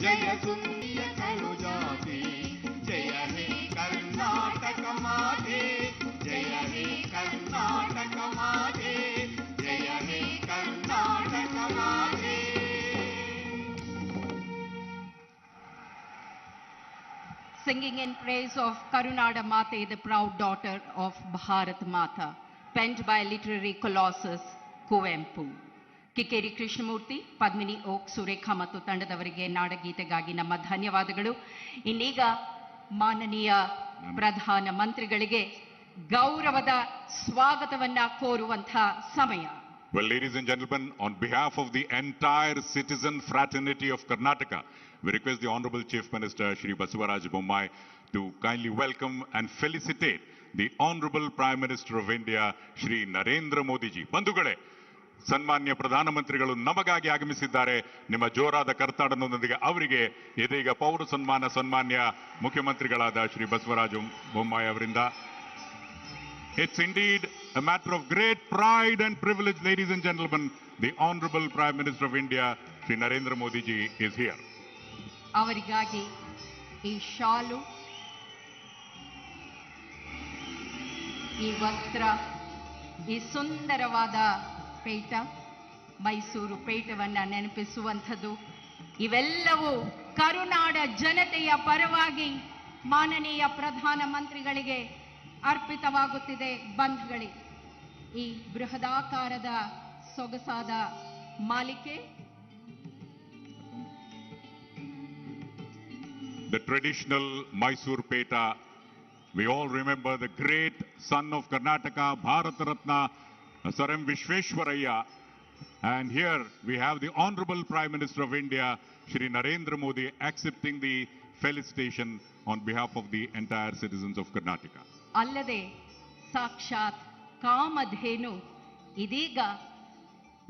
जय सुंदर करुजाते जय हे कर्नाटक माते जय हे कर्नाटक माते जय हे कर्नाटक माते. Singing in praise of Karunada Mate, the proud daughter of Bharat Mata, penned by literary colossus Kuvempu. Kikkeri Krishnamurthy, Padmini Oak, Surekha ಮತ್ತು ತಂಡದವರಿಗೆ ನಾಡಗೀತೆಗಾಗಿ ನಮ್ಮ ಧನ್ಯವಾದಗಳು. ಇನ್ನೀಗ ಮಾನನೀಯ ಪ್ರಧಾನ ಮಂತ್ರಿಗಳಿಗೆ ಗೌರವದ ಸ್ವಾಗತವನ್ನ ಕೋರುವಂತಹ ಸಮಯ. Well, ladies and gentlemen, on behalf of the entire citizen fraternity of Karnataka, we request the Honorable Chief Minister, Shri Basavaraj Bommai, to kindly welcome and felicitate the Honorable Prime Minister of India, Shri Narendra Modi ji. ಬಂಧುಗಳೇ, ಸನ್ಮಾನ್ಯ ಪ್ರಧಾನಮಂತ್ರಿಗಳು ನಮಗಾಗಿ ಆಗಮಿಸಿದ್ದಾರೆ. ನಿಮ್ಮ ಜೋರಾದ ಕರ್ತಾಡನೊಂದಿಗೆ ಅವರಿಗೆ ಇದೀಗ ಪೌರ ಸನ್ಮಾನ್ಯ ಮುಖ್ಯಮಂತ್ರಿಗಳಾದ ಶ್ರೀ ಬಸವರಾಜ ಬೊಮ್ಮಾಯಿ ಅವರಿಂದ. It's indeed a matter of great pride and privilege, ladies and gentlemen. The Honorable Prime Minister of India, Shri Narendra Modi ji, is here. ಅವರಿಗಾಗಿ ಈ ಶಾಲು, ಈ ವಸ್ತ್ರ, ಈ ಸುಂದರವಾದ ಪೇಟ, ಮೈಸೂರು ಪೇಟವನ್ನ ನೆನಪಿಸುವಂಥದ್ದು, ಇವೆಲ್ಲವೂ ಕರುನಾಡ ಜನತೆಯ ಪರವಾಗಿ ಮಾನನೀಯ ಪ್ರಧಾನಮಂತ್ರಿಗಳಿಗೆ ಅರ್ಪಿತವಾಗುತ್ತಿದೆ. ಬಂಧುಗಳೇ, ಈ ಬೃಹದಾಕಾರದ ಸೊಗಸಾದ ಮಾಲಿಕೆ The traditional Mysore Peta. We all remember the great son of Karnataka, Bharat Ratna, Sir M. Vishveshwaraya. And here we have the Honorable Prime Minister of India, Shri Narendra Modi, accepting the felicitation on behalf of the entire citizens of Karnataka. ಅಲ್ಲದೆ ಸಾಕ್ಷಾತ್ ಕಾಮಧೇನು ಇದೀಗ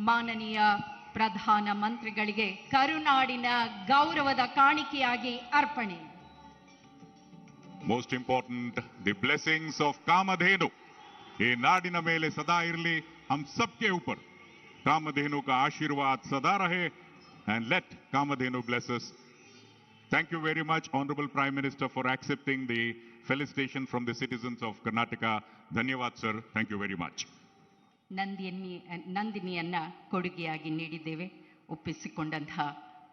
ಮಾನನೀಯ ಪ್ರಧಾನ ಮಂತ್ರಿಗಳಿಗೆ ಕರುನಾಡಿನ ಗೌರವದ ಕಾಣಿಕೆಯಾಗಿ ಅರ್ಪಣೆ. Most important, the blessings of Kamadhenu. ये नाडिन मेले सदा इरली, हम सबके ऊपर कामधेनु का आशीर्वाद सदा रहे. And let Kamadhenu bless us. Thank you very much, Honorable Prime Minister, for accepting the felicitation from the citizens of Karnataka. Dhanyavad, sir. Thank you very much. ನಂದಿನಿಯನ್ನ ಕೊಡುಗೆಯಾಗಿ ನೀಡಿದ್ದೇವೆ. ಒಪ್ಪಿಸಿಕೊಂಡಂತಹ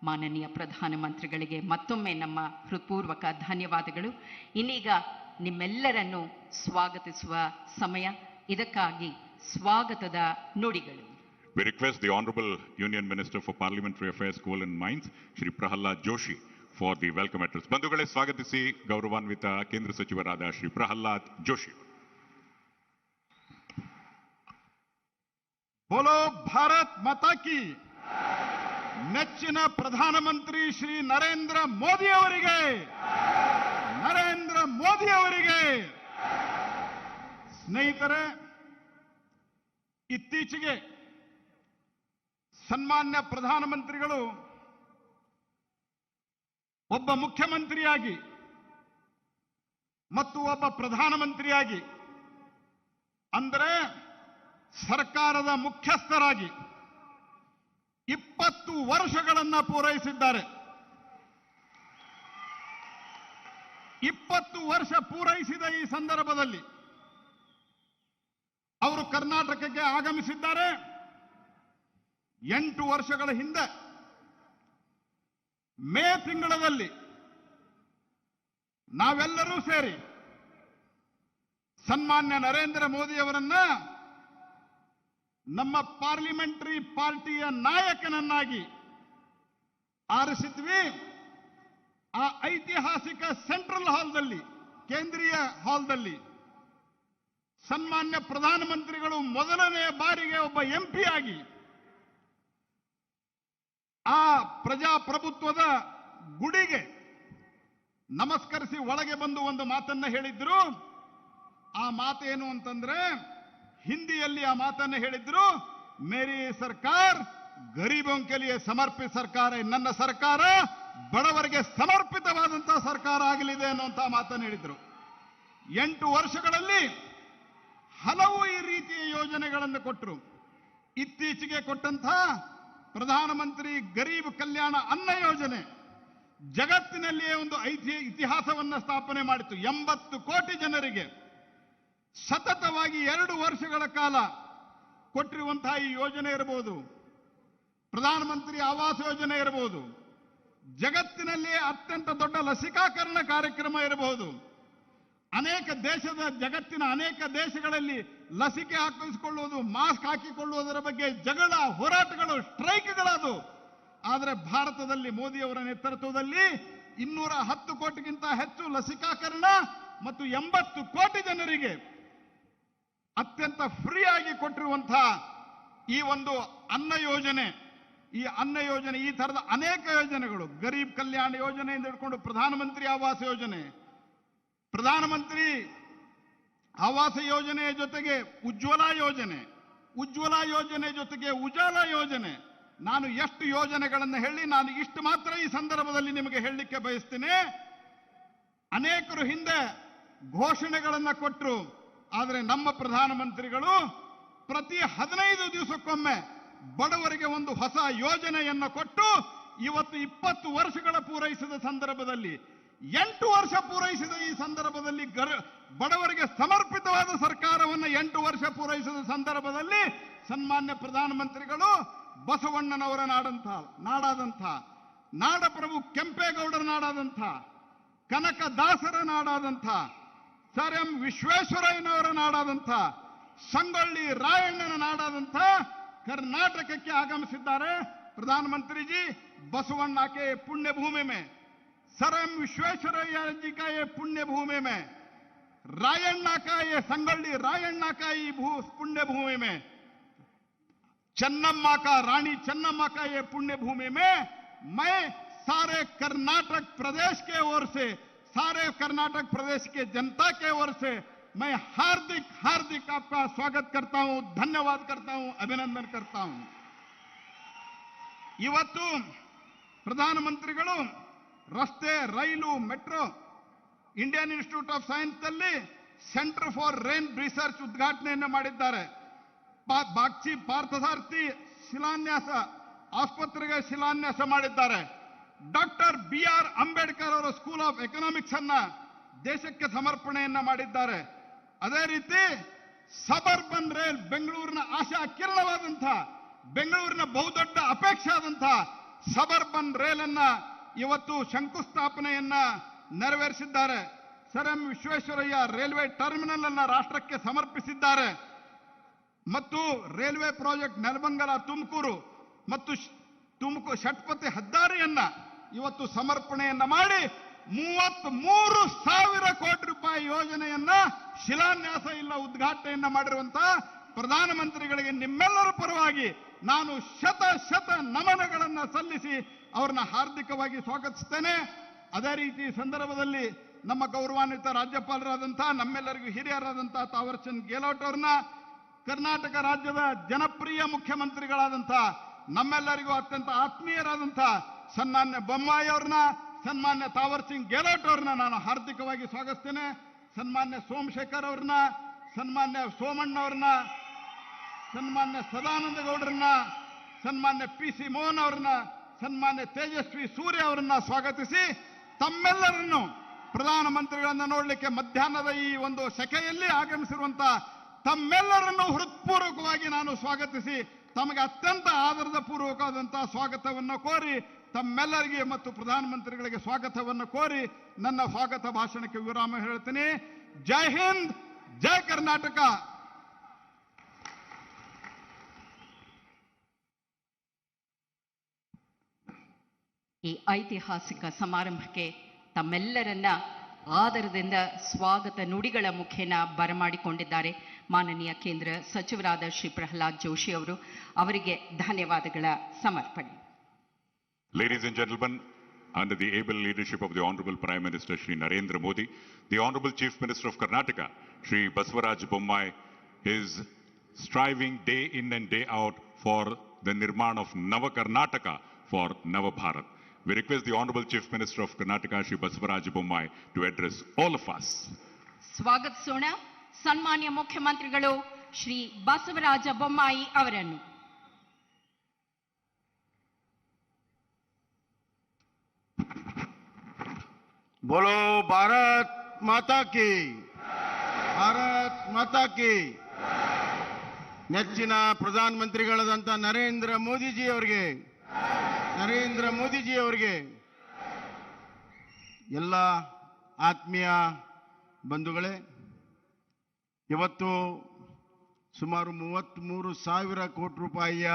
ಮಾನನೀಯ ಪ್ರಧಾನಮಂತ್ರಿಗಳಿಗೆ ಮತ್ತೊಮ್ಮೆ ನಮ್ಮ ಹೃತ್ಪೂರ್ವಕ ಧನ್ಯವಾದಗಳು. ಇನ್ನೀಗ ನಿಮ್ಮೆಲ್ಲರನ್ನು ಸ್ವಾಗತಿಸುವ ಸಮಯ. ಇದಕ್ಕಾಗಿ ಸ್ವಾಗತದ ನುಡಿಗಳು. We request the Honorable Union Minister for Parliamentary Affairs, Coal and Mines, Shri Prahalad Joshi, for the welcome address. ಬಂಧುಗಳೇ, ಸ್ವಾಗತಿಸಿ ಗೌರವಾನ್ವಿತ ಕೇಂದ್ರ ಸಚಿವರಾದ ಶ್ರೀ ಪ್ರಹ್ಲಾದ್ ಜೋಶಿ. बोलो भारत माता की. ನೆಚ್ಚಿನ ಪ್ರಧಾನಮಂತ್ರಿ ಶ್ರೀ ನರೇಂದ್ರ ಮೋದಿ ಅವರಿಗೆ ಸ್ನೇಹಿತರೆ, ಇತ್ತೀಚೆಗೆ ಸನ್ಮಾನ್ಯ ಪ್ರಧಾನಮಂತ್ರಿಗಳು ಒಬ್ಬ ಮುಖ್ಯಮಂತ್ರಿಯಾಗಿ ಮತ್ತು ಒಬ್ಬ ಪ್ರಧಾನಮಂತ್ರಿಯಾಗಿ, ಅಂದರೆ ಸರ್ಕಾರದ ಮುಖ್ಯಸ್ಥರಾಗಿ 20 ವರ್ಷಗಳನ್ನು ಪೂರೈಸಿದ್ದಾರೆ. 20 ವರ್ಷ ಪೂರೈಸಿದ ಈ ಸಂದರ್ಭದಲ್ಲಿ ಅವರು ಕರ್ನಾಟಕಕ್ಕೆ ಆಗಮಿಸಿದ್ದಾರೆ. 8 ವರ್ಷಗಳ ಹಿಂದೆ ಮೇ ತಿಂಗಳಲ್ಲಿ ನಾವೆಲ್ಲರೂ ಸೇರಿ ಸನ್ಮಾನ್ಯ ನರೇಂದ್ರ ಮೋದಿ ಅವರನ್ನ ನಮ್ಮ ಪಾರ್ಲಿಮೆಂಟರಿ ಪಾರ್ಟಿಯ ನಾಯಕನನ್ನಾಗಿ ಆರಿಸಿದ್ವಿ. ಆ ಐತಿಹಾಸಿಕ ಸೆಂಟ್ರಲ್ ಹಾಲ್ದಲ್ಲಿ, ಕೇಂದ್ರೀಯ ಹಾಲ್ದಲ್ಲಿ ಸನ್ಮಾನ್ಯ ಪ್ರಧಾನಮಂತ್ರಿಗಳು ಮೊದಲನೆಯ ಬಾರಿಗೆ ಒಬ್ಬ ಎಂಪಿ ಆಗಿ ಆ ಪ್ರಜಾಪ್ರಭುತ್ವದ ಗುಡಿಗೆ ನಮಸ್ಕರಿಸಿ ಒಳಗೆ ಬಂದು ಒಂದು ಮಾತನ್ನ ಹೇಳಿದ್ರು. ಆ ಮಾತೇನು ಅಂತಂದ್ರೆ, ಹಿಂದಿಯಲ್ಲಿ ಆ ಮಾತನ್ನು ಹೇಳಿದ್ರು, ಮೇರಿ ಸರ್ಕಾರ ಗರೀಬೋ ಕೆ ಲಿಯೆ ಸಮರ್ಪಿತ ಸರ್ಕಾರ, ನನ್ನ ಸರ್ಕಾರ ಬಡವರಿಗೆ ಸಮರ್ಪಿತವಾದಂತಹ ಸರ್ಕಾರ ಆಗಲಿದೆ ಅನ್ನುವಂತಹ ಮಾತನ್ನು ಹೇಳಿದ್ರು. 8 ವರ್ಷಗಳಲ್ಲಿ ಹಲವು ಈ ರೀತಿಯ ಯೋಜನೆಗಳನ್ನು ಕೊಟ್ಟರು. ಇತ್ತೀಚೆಗೆ ಕೊಟ್ಟಂತಹ ಪ್ರಧಾನಮಂತ್ರಿ ಗರೀಬ್ ಕಲ್ಯಾಣ ಅನ್ನ ಯೋಜನೆ, ಜಗತ್ತಿನಲ್ಲಿಯೇ ಒಂದು ಇತಿಹಾಸವನ್ನ ಸ್ಥಾಪನೆ ಮಾಡಿತು. 80 ಕೋಟಿ ಜನರಿಗೆ ಸತತವಾಗಿ 2 ವರ್ಷಗಳ ಕಾಲ ಕೊಟ್ಟಿರುವಂತಹ ಈ ಯೋಜನೆ ಇರಬಹುದು, ಪ್ರಧಾನಮಂತ್ರಿ ಆವಾಸ್ ಯೋಜನೆ ಇರಬಹುದು, ಜಗತ್ತಿನಲ್ಲಿಯೇ ಅತ್ಯಂತ ದೊಡ್ಡ ಲಸಿಕಾಕರಣ ಕಾರ್ಯಕ್ರಮ ಇರಬಹುದು. ಜಗತ್ತಿನ ಅನೇಕ ದೇಶಗಳಲ್ಲಿ ಲಸಿಕೆ ಹಾಕಿಸಿಕೊಳ್ಳುವುದು, ಮಾಸ್ಕ್ ಹಾಕಿಕೊಳ್ಳುವುದರ ಬಗ್ಗೆ ಜಗಳ, ಹೋರಾಟಗಳು, ಸ್ಟ್ರೈಕ್ಗಳದು. ಆದರೆ ಭಾರತದಲ್ಲಿ ಮೋದಿಯವರ ನೇತೃತ್ವದಲ್ಲಿ 210 ಕೋಟಿಗಿಂತ ಹೆಚ್ಚು ಲಸಿಕಾಕರಣ ಮತ್ತು 80 ಕೋಟಿ ಜನರಿಗೆ ಅತ್ಯಂತ ಫ್ರೀ ಆಗಿ ಕೊಟ್ಟಿರುವಂತಹ ಈ ಒಂದು ಅನ್ನ ಯೋಜನೆ, ಈ ತರದ ಅನೇಕ ಯೋಜನೆಗಳು, ಗರೀಬ್ ಕಲ್ಯಾಣ ಯೋಜನೆಯಿಂದ ಹಿಡ್ಕೊಂಡು ಪ್ರಧಾನಮಂತ್ರಿ ಆವಾಸ್ ಯೋಜನೆ, ಪ್ರಧಾನಮಂತ್ರಿ ಆವಾಸ ಯೋಜನೆಯ ಜೊತೆಗೆ ಉಜ್ವಲ ಯೋಜನೆ ಜೊತೆಗೆ ಉಜಾಲಾ ಯೋಜನೆ. ನಾನು ಎಷ್ಟು ಯೋಜನೆಗಳನ್ನು ಹೇಳಿ, ನಾನು ಇಷ್ಟು ಮಾತ್ರ ಈ ಸಂದರ್ಭದಲ್ಲಿ ನಿಮಗೆ ಹೇಳಲಿಕ್ಕೆ ಬಯಸ್ತೇನೆ. ಅನೇಕರು ಹಿಂದೆ ಘೋಷಣೆಗಳನ್ನು ಕೊಟ್ಟರು, ಆದರೆ ನಮ್ಮ ಪ್ರಧಾನಮಂತ್ರಿಗಳು ಪ್ರತಿ 15 ದಿವಸಕ್ಕೊಮ್ಮೆ ಬಡವರಿಗೆ ಒಂದು ಹೊಸ ಯೋಜನೆಯನ್ನು ಕೊಟ್ಟು ಇವತ್ತು 20 ವರ್ಷಗಳ ಪೂರೈಸಿದ ಸಂದರ್ಭದಲ್ಲಿ, 8 ವರ್ಷ ಪೂರೈಸಿದ ಈ ಸಂದರ್ಭದಲ್ಲಿ, ಬಡವರಿಗೆ ಸಮರ್ಪಿತವಾದ ಸರ್ಕಾರವನ್ನು 8 ವರ್ಷ ಪೂರೈಸಿದ ಸಂದರ್ಭದಲ್ಲಿ ಸನ್ಮಾನ್ಯ ಪ್ರಧಾನಮಂತ್ರಿಗಳು ಬಸವಣ್ಣನವರ ನಾಡಾದಂಥ, ನಾಡಪ್ರಭು ಕೆಂಪೇಗೌಡರ ನಾಡಾದಂಥ, ಕನಕದಾಸರ ನಾಡಾದಂಥ, ಸರ್ ಎಂ ವಿಶ್ವೇಶ್ವರಯ್ಯನವರ ನಾಡಾದಂಥ, ಸಂಗೊಳ್ಳಿ ರಾಯಣ್ಣನ ನಾಡಾದಂಥ ಕರ್ನಾಟಕಕ್ಕೆ ಆಗಮಿಸಿದ್ದಾರೆ. प्रधानमंत्री जी बसवण्णा के पुण्य भूमि में, सर एम विश्वेश्वरಯ್ಯ जी का ये पुण्य भूमि में, रायण्णा का ये संगल्ली रायण्णा का ये पुण्य भूमि में, चन्नम्मा का, रानी चन्नम्मा का ये पुण्य भूमि में मैं सारे कर्नाटक प्रदेश के ओर से, सारे कर्नाटक प्रदेश के जनता के ओर से मैं हार्दिक हार्दिक आपका स्वागत करता हूं, धन्यवाद करता हूं, अभिनंदन करता हूं. ಇವತ್ತು ಪ್ರಧಾನಮಂತ್ರಿಗಳು ರಸ್ತೆ, rail, metro, Indian Institute of Science ನಲ್ಲಿ ಸೆಂಟರ್ ಫಾರ್ ರೈನ್ ರಿಸರ್ಚ್ ಉದ್ಘಾಟನೆಯನ್ನು ಮಾಡಿದ್ದಾರೆ. ಬಾಗ್ಚಿ ಪಾರ್ಥಸಾರಥಿ ಶಿಲಾನ್ಯಾಸ ಆಸ್ಪತ್ರೆಗೆ ಶಿಲಾನ್ಯಾಸ ಮಾಡಿದ್ದಾರೆ. ಡಾಕ್ಟರ್ BR ಅಂಬೇಡ್ಕರ್ ಅವರ ಸ್ಕೂಲ್ ಆಫ್ ಎಕನಾಮಿಕ್ಸ್ ಅನ್ನ ದೇಶಕ್ಕೆ ಸಮರ್ಪಣೆಯನ್ನ ಮಾಡಿದ್ದಾರೆ. ಅದೇ ರೀತಿ ಸಬರ್ಬನ್ ರೈಲ್, ಬೆಂಗಳೂರಿನ ಆಶಾ ಕಿರಣವಾದಂಥ, ಬೆಂಗಳೂರಿನ ಬಹುದೊಡ್ಡ ಅಪೇಕ್ಷೆ ಆದಂಥ ಸಬರ್ಬನ್ ರೈಲ್ ಅನ್ನ ಇವತ್ತು ಶಂಕುಸ್ಥಾಪನೆಯನ್ನ ನೆರವೇರಿಸಿದ್ದಾರೆ. Sir M Visvesvaraya railway terminal ಅನ್ನ ರಾಷ್ಟ್ರಕ್ಕೆ ಸಮರ್ಪಿಸಿದ್ದಾರೆ. ಮತ್ತು ರೈಲ್ವೆ ಪ್ರಾಜೆಕ್ಟ್ ನೆಲಮಂಗಲ ತುಮಕೂರು ಮತ್ತು ಷಟ್ಪಥಿ ಹೆದ್ದಾರಿಯನ್ನ ಇವತ್ತು ಸಮರ್ಪಣೆಯನ್ನ ಮಾಡಿ 33,000 ಕೋಟಿ ರೂಪಾಯಿ ಯೋಜನೆಯನ್ನ ಶಿಲಾನ್ಯಾಸ ಇಲ್ಲ ಉದ್ಘಾಟನೆಯನ್ನ ಮಾಡಿರುವಂತಹ ಪ್ರಧಾನಮಂತ್ರಿಗಳಿಗೆ ನಿಮ್ಮೆಲ್ಲರ ಪರವಾಗಿ ನಾನು ಶತ ನಮನಗಳನ್ನು ಸಲ್ಲಿಸಿ ಅವರನ್ನ ಹಾರ್ದಿಕವಾಗಿ ಸ್ವಾಗತಿಸ್ತೇನೆ. ಅದೇ ರೀತಿ ಸಂದರ್ಭದಲ್ಲಿ ನಮ್ಮ ಗೌರವಾನ್ವಿತ ರಾಜ್ಯಪಾಲರಾದಂತಹ, ನಮ್ಮೆಲ್ಲರಿಗೂ ಹಿರಿಯರಾದಂತಹ ತಾವರ್ಚಂದ್ ಗೆಹ್ಲೋಟ್ ಅವರನ್ನ, ಕರ್ನಾಟಕ ರಾಜ್ಯದ ಜನಪ್ರಿಯ ಮುಖ್ಯಮಂತ್ರಿಗಳಾದಂತಹ, ನಮ್ಮೆಲ್ಲರಿಗೂ ಅತ್ಯಂತ ಆತ್ಮೀಯರಾದಂತಹ ಸನ್ಮಾನ್ಯ ಬೊಮ್ಮಾಯಿ ಅವ್ರನ್ನ, ಸನ್ಮಾನ್ಯ ತಾವರ್ಚಂದ್ ಗೆಹ್ಲೋಟ್ ಅವ್ರನ್ನ ನಾನು ಹಾರ್ದಿಕವಾಗಿ ಸ್ವಾಗತಿಸ್ತೇನೆ. ಸನ್ಮಾನ್ಯ ಸೋಮಶೇಖರ್ ಅವ್ರನ್ನ, ಸನ್ಮಾನ್ಯ ಸೋಮಣ್ಣ ಅವ್ರನ್ನ, ಸನ್ಮಾನ್ಯ ಸದಾನಂದ ಗೌಡರನ್ನ, ಸನ್ಮಾನ್ಯ PC ಮೋಹನ್ ಅವರನ್ನ, ಸನ್ಮಾನ್ಯ ತೇಜಸ್ವಿ ಸೂರ್ಯ ಅವರನ್ನ ಸ್ವಾಗತಿಸಿ ತಮ್ಮೆಲ್ಲರನ್ನು ಪ್ರಧಾನಮಂತ್ರಿಗಳನ್ನ ನೋಡಲಿಕ್ಕೆ ಮಧ್ಯಾಹ್ನದ ಈ ಒಂದು ಸೆಕೆಯಲ್ಲಿ ಆಗಮಿಸಿರುವಂತಹ ತಮ್ಮೆಲ್ಲರನ್ನು ಹೃತ್ಪೂರ್ವಕವಾಗಿ ನಾನು ಸ್ವಾಗತಿಸಿ ತಮಗೆ ಅತ್ಯಂತ ಆದರದ ಪೂರ್ವಕವಾದಂತಹ ಸ್ವಾಗತವನ್ನು ಕೋರಿ ತಮ್ಮೆಲ್ಲರಿಗೆ ಮತ್ತು ಪ್ರಧಾನಮಂತ್ರಿಗಳಿಗೆ ಸ್ವಾಗತವನ್ನು ಕೋರಿ ನನ್ನ ಸ್ವಾಗತ ಭಾಷಣಕ್ಕೆ ವಿರಾಮ ಹೇಳ್ತೀನಿ. ಜೈ ಹಿಂದ್, ಜೈ ಕರ್ನಾಟಕ. ಈ ಐತಿಹಾಸಿಕ ಸಮಾರಂಭಕ್ಕೆ ತಮ್ಮೆಲ್ಲರನ್ನ ಆದರದಿಂದ ಸ್ವಾಗತ ನುಡಿಗಳ ಮುಖೇನ ಬರಮಾಡಿಕೊಂಡಿದ್ದಾರೆ ಮಾನನೀಯ ಕೇಂದ್ರ ಸಚಿವರಾದ ಶ್ರೀ ಪ್ರಹ್ಲಾದ್ ಜೋಶಿ ಅವರು. ಅವರಿಗೆ ಧನ್ಯವಾದಗಳ ಸಮರ್ಪಣೆ. Ladies and gentlemen, under the able leadership of the Honorable Prime Minister Shri Narendra Modi, the Honorable Chief Minister of Karnataka, Shri Basavaraj Bommai, is striving day in and day out for the Nirman of Nava Karnataka for Nava Bharat. We request the Honorable Chief Minister of Karnataka, Shri Basavaraj Bommai, to address all of us. ಸ್ವಾಗತಿಸೋಣ ಸನ್ಮಾನ್ಯ ಮುಖ್ಯಮಂತ್ರಿಗಳು ಶ್ರೀ ಬಸವರಾಜ ಬೊಮ್ಮಾಯಿ ಅವರನ್ನು. बोलो भारत माता की, ಭಾರತ್ ಮಾತಾ ಕಿ. ನೆಚ್ಚಿನ ಪ್ರಧಾನಮಂತ್ರಿಗಳಾದಂಥ ನರೇಂದ್ರ ಮೋದಿಜಿ ಅವರಿಗೆ ಎಲ್ಲ ಆತ್ಮೀಯ ಬಂಧುಗಳೇ, ಇವತ್ತು ಸುಮಾರು 33,000 ಕೋಟಿ ರೂಪಾಯಿಯ